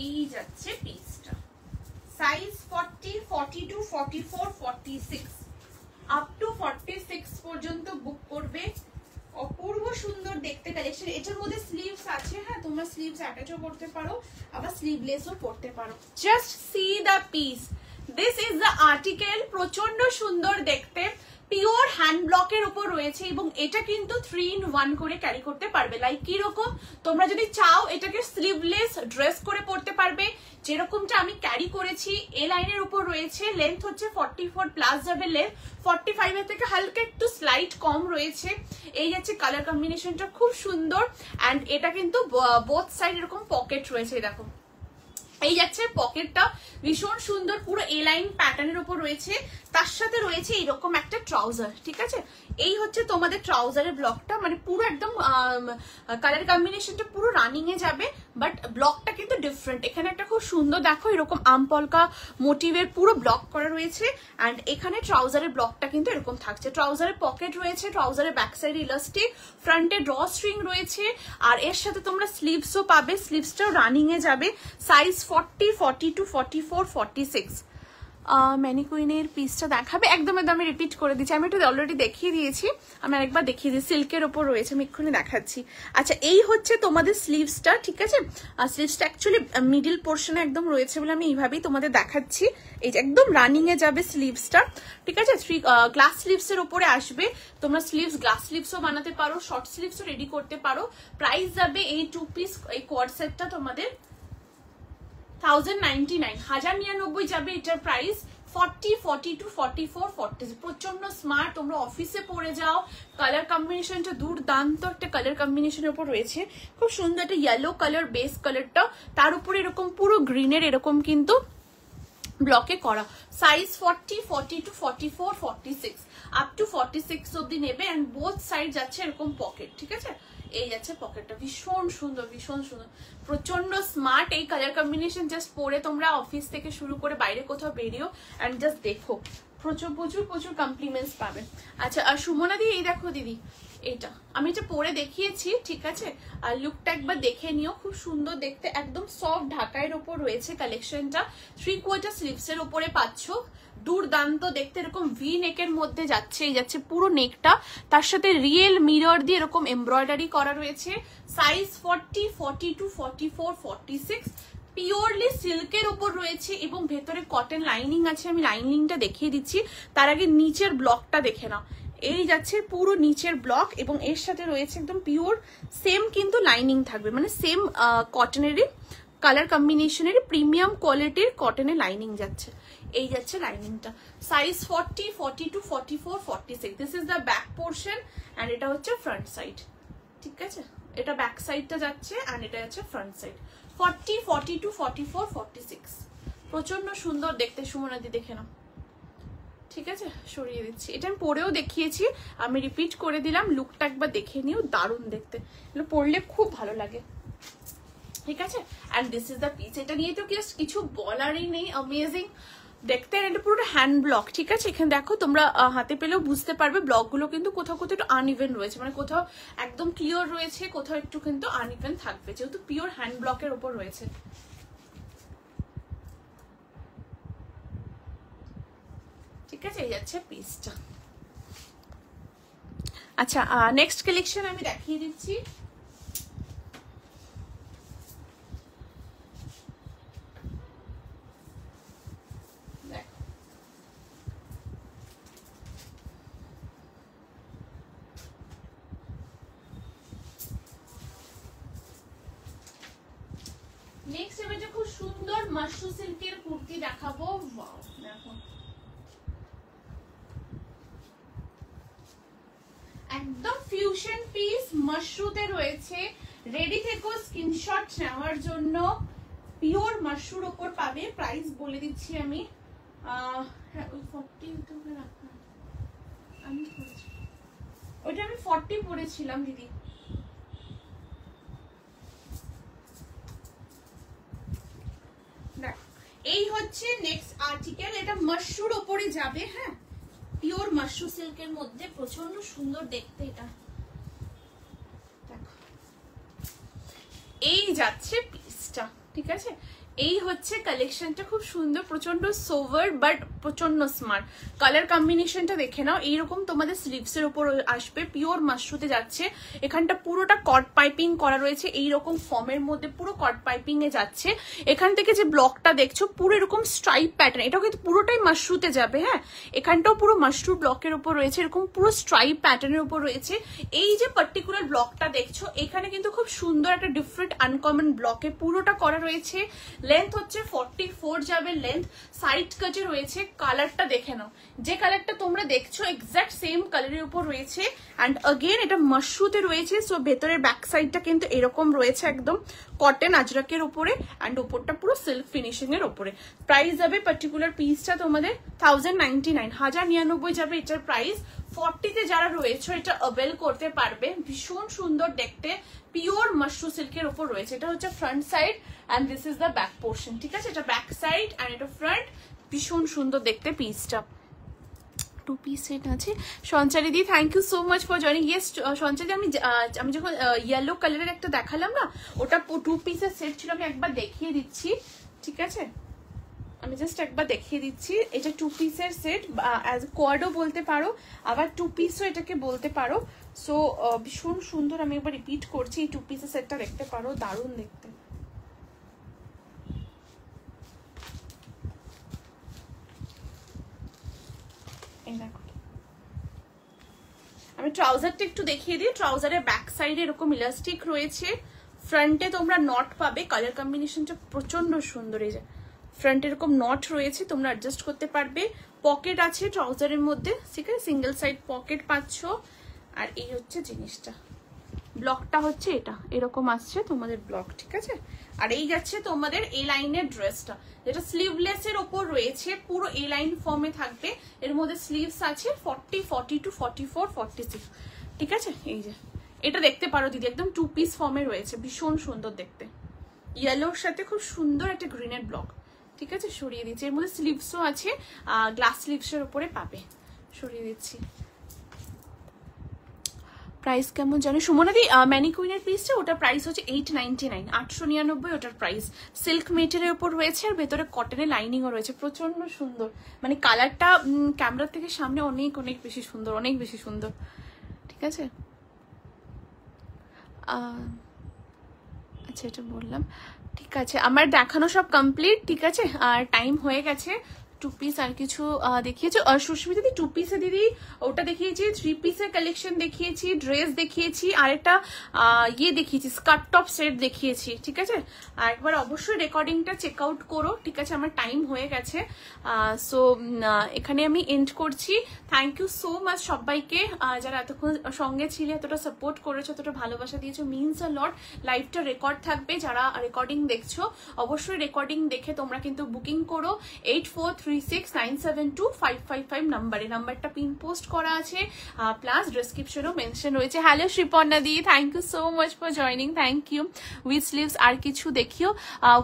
এই যাচ্ছে পিসটা। সাইজ 40, 42, 44, 46 আপ টু 46 পর্যন্ত বুক করবে। অপূর্ব সুন্দর দেখতে কালেকশন। এটার মধ্যে স্লিভস আছে, হ্যাঁ তোমরা স্লিভস অ্যাটাচও করতে পারো, আবার স্লিভলেসও পরতে পারো। Just see the piece, this is the article. প্রচন্ড সুন্দর দেখতে, পিওর হ্যান্ড ব্লকের উপর রয়েছে, এবং এটা কিন্তু 3 in 1 করে ক্যারি করতে পারবে। লাইক কি রকম, তোমরা যদি চাও এটাকে স্লিভলেস ড্রেস করে পরতে পারবে, যেরকমটা আমি ক্যারি করেছি। এ লাইনের উপর রয়েছে, লেন্থ হচ্ছে 44 প্লাস যাবে লেন্থ, 45 এর থেকে হালকা একটু স্লাইট কম রয়েছে। এই যাচ্ছে কালার কম্বিনেশনটা খুব সুন্দর, অ্যান্ড এটা কিন্তু বোথ সাইড এরকম পকেট রয়েছে, দেখো এই যাচ্ছে পকেটটা ভীষণ সুন্দর, পুরো এ লাইন প্যাটার্নের উপর রয়েছে। তার সাথে রয়েছে এরকম একটা ট্রাউজার, ঠিক আছে। এই হচ্ছে তোমাদের ট্রাউজারের ব্লকটা, মানে পুরো একদম কালার কম্বিনেশনটা পুরো রানিং এ যাবে, বাট ব্লকটা কিন্তু ডিফারেন্ট। এখানে একটা খুব সুন্দর দেখো এরকম আমপলকা মোটিভের পুরো ব্লক করা রয়েছে, অ্যান্ড এখানে ট্রাউজারের ব্লকটা কিন্তু এরকম থাকছে। ট্রাউজারের পকেট রয়েছে, ট্রাউজারের ব্যাক সাইডে ইলাস্টিক, ফ্রন্টে ড্র স্ট্রিং রয়েছে, আর এর সাথে তোমরা স্লিভসও পাবে, স্লিভসটাও রানিং এ যাবে। সাইজ 40, 42, 44, 46। ম্যানিকুইনের পিসটা দেখাবে একদম, আমি রিপিট করে দিচ্ছি, আমি এটা অলরেডি দেখিয়ে দিয়েছি, আমি আরেকবার দেখিয়ে দিই। সিল্কের ওপর রয়েছে, আমি এক্ষুনি দেখাচ্ছি। আচ্ছা এই হচ্ছে তোমাদের স্লিভসটা, ঠিক আছে। আর স্লিভসটা অ্যাকচুয়ালি মিডিল পোর্শনে একদম রয়েছে বলে আমি এইভাবেই তোমাদের দেখাচ্ছি। এই যে একদম রানিং এ যাবে স্লিভসটা, ঠিক আছে। গ্লাস স্লিভস এর উপরে আসবে, তোমরা স্লিভস গ্লাস স্লিভসও বানাতে পারো, শর্ট স্লিভসও রেডি করতে পারো। প্রাইস যাবে এই 2 পিস এই কোয়াড সেটটা তোমাদের 1099, 1099 যাবে এটার প্রাইস। 40, 42, 44, 40 প্রচন্ড স্মার্ট, তোমরা অফিসে পরে যাও। কালার কম্বিনেশনটা দুর্দান্ত একটা কালার কম্বিনেশনের উপর রয়েছে, খুব সুন্দর একটা ইয়েলো কালার বেস কালারটা, তার উপরে এরকম পুরো গ্রিনের এরকম কিন্তু ব্লকে করা। সাইজ 40, 42, 44, 46 আপ টু 46 অব্দি নেবে, অ্যান্ড বোথ সাইড যাচ্ছে এরকম পকেট, ঠিক আছে। এই যাচ্ছে পকেটটা, ভীষণ সুন্দর ভীষণ সুন্দর, প্রচন্ড স্মার্ট। এই কালার কম্বিনেশন জাস্ট পরে তোমরা অফিস থেকে শুরু করে বাইরে কোথাও বেরিও অ্যান্ড জাস্ট দেখো, প্রচুর প্রচুর প্রচুর কমপ্লিমেন্টস পাবে। আচ্ছা, আর সুমনা দি এই দেখো দিদি, এটা আমি এটা পরে দেখিয়েছি, ঠিক আছে? আর লুকটা একবার দেখে নিও, খুব সুন্দর দেখতে, একদম সফট ঢাকাইয়ের ওপর রয়েছে কালেকশনটা, 3/4 স্লিভস এর উপরে পাচ্ছ, দুর্দান্ত দেখতে, এরকম ভি নেকের মধ্যে যাচ্ছে, এই যাচ্ছে পুরো নেকটা, তার সাথে রিয়েল মিরর দিয়ে এরকম এমব্রয়ডারি করা রয়েছে। সাইজ 40, 42, 44, 46, পিওরলি সিল্কের ওপর রয়েছে এবং ভেতরে কটন লাইনিং আছে, আমি লাইনিংটা দেখিয়ে দিচ্ছি, তার আগে নিচের ব্লকটা দেখে নাও, এই যাচ্ছে পুরো নিচের ব্লক এবং এর সাথে রয়েছে একদম পিওর সেম কিন্তু লাইনিং থাকবে, মানে সেম কটনেরই কালার কম্বিনেশনের প্রিমিয়াম কোয়ালিটির কটনের লাইনিং যাচ্ছে, এই যাচ্ছে লাইনিংটা। Size 40, 42, 44, 46, this is the back portion and এটা হচ্ছে ফ্রন্ট সাইড, ঠিক আছে? এটা ব্যাক সাইডটা যাচ্ছে অ্যান্ড এটা যাচ্ছে ফ্রন্ট সাইড। 40, 42, 44, 46, প্রচন্ড সুন্দর দেখতে, সুমনাদি দেখে নাও, ঠিক আছে? সরিয়ে দিচ্ছি, এটা আমি পরেও দেখিয়েছি, আমি রিপিট করে দিলাম, লুকটা একবার দেখে নিও, দারুণ দেখতে, এগুলো পরলে খুব ভালো লাগে, ঠিক আছে? And this is the piece, এটা নিয়ে তো কিছু বলারই নেই, অ্যামেজিং দেখতে, এটা পুরো হ্যান্ড ব্লক, ঠিক আছে? এখানে দেখো তোমরা হাতে পেলেও বুঝতে পারবে, ব্লকগুলো কিন্তু কোথাও কোথাও একটু আনইভেন রয়েছে, মানে কোথাও একদম ক্লিয়ার রয়েছে, কোথাও একটু কিন্তু আনইভেন থাকবে, যেহেতু পিওর হ্যান্ড ব্লকের ওপর রয়েছে। ঠিক আছে, এই যাচ্ছে পিসটা। আচ্ছা, নেক্সট কালেকশন আমি দেখিয়ে দিচ্ছি, নেক্সট আমি একটা খুব সুন্দর মাশরু সিল্কের কুর্তি দেখাবো, ওয়াও দেখো, একদম ফিউশন পিস মাশরুতে রয়েছে, রেডি থেকো স্ক্রিনশট নেওয়ার জন্য, পিওর মাশরুর উপর পাবে। প্রাইস বলে দিচ্ছি আমি, হ্যাঁ ওই 40 তোমরা রাখা, আমি ওইটা আমি 40 পরেছিলাম দিদি, এই হচ্ছে নেক্সট আর্টিকেল, এটা মাশরুর উপরে যাবে, হ্যাঁ পিওর মাশরু সিল্কের মধ্যে, প্রচন্ড সুন্দর দেখতে, এটা দেখো, এই যাচ্ছে পিসটা, ঠিক আছে? এই হচ্ছে কালেকশনটা, খুব সুন্দর, প্রচন্ড সোভার বাট প্রচন্ড স্মার্ট, কালার কম্বিনেশনটা দেখে নাও, এইরকম তোমাদের স্লিভস এর উপর আসবে, পিওর মাশরুতে যাচ্ছে, এখানটা পুরোটা কট পাইপিং করা রয়েছে, এইরকম ফর্মের মধ্যে পুরো কট পাইপিং এ যাচ্ছে, এখান থেকে যে ব্লকটা দেখছো পুরো এরকম স্ট্রাইপ প্যাটার্ন, এটাও কিন্তু পুরোটাই মাশরুতে যাবে, হ্যাঁ এখানটাও পুরো মাশরু ব্লকের উপর রয়েছে, এরকম পুরো স্ট্রাইপ প্যাটার্নের উপর রয়েছে, এই যে পার্টিকুলার ব্লকটা দেখছো এখানে কিন্তু খুব সুন্দর একটা ডিফারেন্ট আনকমন ব্লকে পুরোটা করা রয়েছে, লেন্থ হচ্ছে 44 যাবে লেন্থ, সাইড কাটে রয়েছে, কালারটা দেখে নাও, যে কালারটা তোমরা দেখছো এক্স্যাক্ট সেম কালারের উপর রয়েছে, অ্যান্ড अगेन এটা মাশরুতে রয়েছে, সো ভেতরের ব্যাক সাইডটা কিন্তু এরকম রয়েছে, একদম কটন আজরাকের উপরে, অ্যান্ড উপরটা পুরো সিল্ক ফিনিশিং এর উপরে। প্রাইস যাবে পার্টিকুলার পিসটা তোমাদের 1099, 1099 যাবে এটার প্রাইস। 40-তে যারা রয়েছে এটা অ্যাভেল করতে পারবে, ভীষণ সুন্দর দেখতে, পিওর মাশরু সিল্কের উপর রয়েছে, এটা হচ্ছে front side and this is the back portion, ঠিক আছে? এটা ব্যাক সাইড অ্যান্ড এটা ফ্রন্ট, ভীষণ সুন্দর দেখতে পিসটা, 2 পিস সেট আছে। সঞ্চারি দি thank you so much for joining. Yes Sanchari, আমি যখন ইয়েলো কালারের একটা দেখালাম না, ওটা 2 পিসের সেট ছিল, আমি একবার দেখিয়ে দিচ্ছি, ঠিক আছে? আমি জাস্ট একবার দেখিয়ে দিচ্ছি, এটা 2 পিসের সেট, অ্যাজ কোয়াডও বলতে পারো, আবার 2 পিসও এটাকে বলতে পারো, সো ভীষণ সুন্দর, আমি একবার রিপিট করছি, এই 2 পিসের সেটটা দেখতে পারো, দারুণ দেখতে। আমি ট্রাউজারটা একটু দেখিয়ে দিই, ট্রাউজারের ব্যাক সাইডে এরকম ইলাস্টিক রয়েছে, ফ্রন্টে তোমরা নট পাবে, কালার কম্বিনেশনটা প্রচন্ড সুন্দর, এই যে ফ্রন্টে এরকম নট রয়েছে, তোমরা অ্যাডজাস্ট করতে পারবে, পকেট আছে ট্রাউজারের মধ্যে, ঠিক আছে? সিঙ্গেল সাইড পকেট পাচ্ছ, আর এই হচ্ছে জিনিসটা, ব্লকটা হচ্ছে এটা এরকম আসছে তোমাদের ব্লক, ঠিক আছে? আর এই যাচ্ছে তোমাদের এ লাইনের ড্রেসটা, যেটা স্লিভলেস এর ওপর রয়েছে, পুরো এ লাইন ফর্মে থাকবে, এর মধ্যে স্লিভস আছে 40, 42, 44, 46, ঠিক আছে? এই যে এটা দেখতে পারো দিদি, একদম 2 পিস ফর্মে রয়েছে, ভীষণ সুন্দর দেখতে, ইয়েলোর সাথে খুব সুন্দর একটা গ্রিনের ব্লক। ঠিক আছে, সরিয়ে দিচ্ছি, এর মধ্যে স্লিভসও আছে, গ্লাস স্লিভসের উপরে পাবে, সরিয়ে দিচ্ছি। প্রাইস কেমন জানো সুমনাদি? ম্যানিকুইনের পিসটা ওটা প্রাইস হচ্ছে 899, 899 ওটার প্রাইস। সিল্ক মেটেরিয়ালের উপর রয়েছে আর ভেতরে কটনের লাইনিংও রয়েছে, প্রচন্ড সুন্দর, মানে কালারটা ক্যামেরার থেকে সামনে অনেক অনেক বেশি সুন্দর, অনেক বেশি সুন্দর। ঠিক আছে, আচ্ছা এটা বললাম। ঠিক আছে, আমার দেখানো সব কমপ্লিট। ঠিক আছে, আর টাইম হয়ে গেছে। 2 পিস আর কিছু দেখিয়েছি সুস্মিতা দিদি, 2 পিসে দিদি ওটা দেখিয়েছি, 3 পিসের কালেকশন দেখিয়েছি, ড্রেস দেখিয়েছি, আর একটা ইয়ে দেখিয়েছি, স্কার্ট টপ সেট দেখিয়েছি। ঠিক আছে, আর একবার অবশ্যই রেকর্ডিংটা চেক আউট করো। ঠিক আছে, আমার টাইম হয়ে গেছে, সো এখানে আমি এন্ড করছি। থ্যাংক ইউ সো মাচ সবাইকে, যারা এতক্ষণ সঙ্গে ছিলে, এতটা সাপোর্ট করেছো, এতটা ভালোবাসা দিয়েছো, মিনস আ লট। লাইভটা রেকর্ড থাকবে, যারা রেকর্ডিং দেখছো অবশ্যই রেকর্ডিং দেখে তোমরা কিন্তু বুকিং করো 8436972555 নাম্বারে। নাম্বারটা পিন পোস্ট করা আছে, প্লাস ডেসক্রিপশনও মেনশন রয়েছে। হ্যালো শ্রীপর্ণা দি, thank you so much for joining, thank you. With sleeves আর কিছু দেখিও,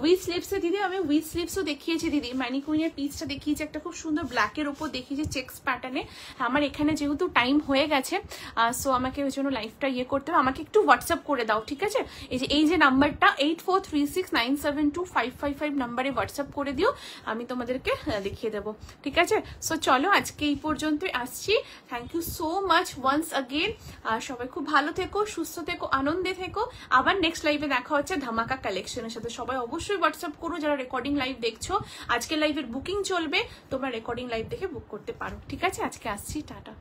উইথ স্লিভসে দিদি আমি উইথ স্লিভসও দেখিয়েছি দিদি, ম্যানিকুইনের পিসটা দেখিয়েছি, একটা খুব সুন্দর ব্ল্যাকের ওপর দেখিয়েছি চেক্স প্যাটার্নে। আমার এখানে যেহেতু টাইম হয়ে গেছে, সো আমাকে ওই জন্য লাইফটা ইয়ে করতে হবে, আমাকে একটু হোয়াটসঅ্যাপ করে দাও। ঠিক আছে, এই যে নাম্বারটা 8436972555 নাম্বারে হোয়াটসঅ্যাপ করে দিও, আমি তোমাদেরকে দেখিয়ে দেবো। ঠিক আছে, সো চলো আজকে এই পর্যন্তই আসছি। Thank you so much once again. সবাই খুব ভালো থেকো, সুস্থ থেকো, আনন্দে থেকো। আবার নেক্সট লাইভে দেখা হচ্ছে ধামাকা কালেকশনের সাথে। সবাই অবশ্যই হোয়াটসঅ্যাপ করো যারা রেকর্ডিং লাইভ দেখছো, আজকে লাইভের বুকিং চলবে, তোমরা রেকর্ডিং লাইভ দেখে বুক করতে পারো। ঠিক আছে, আজকে আসছি, টাটা।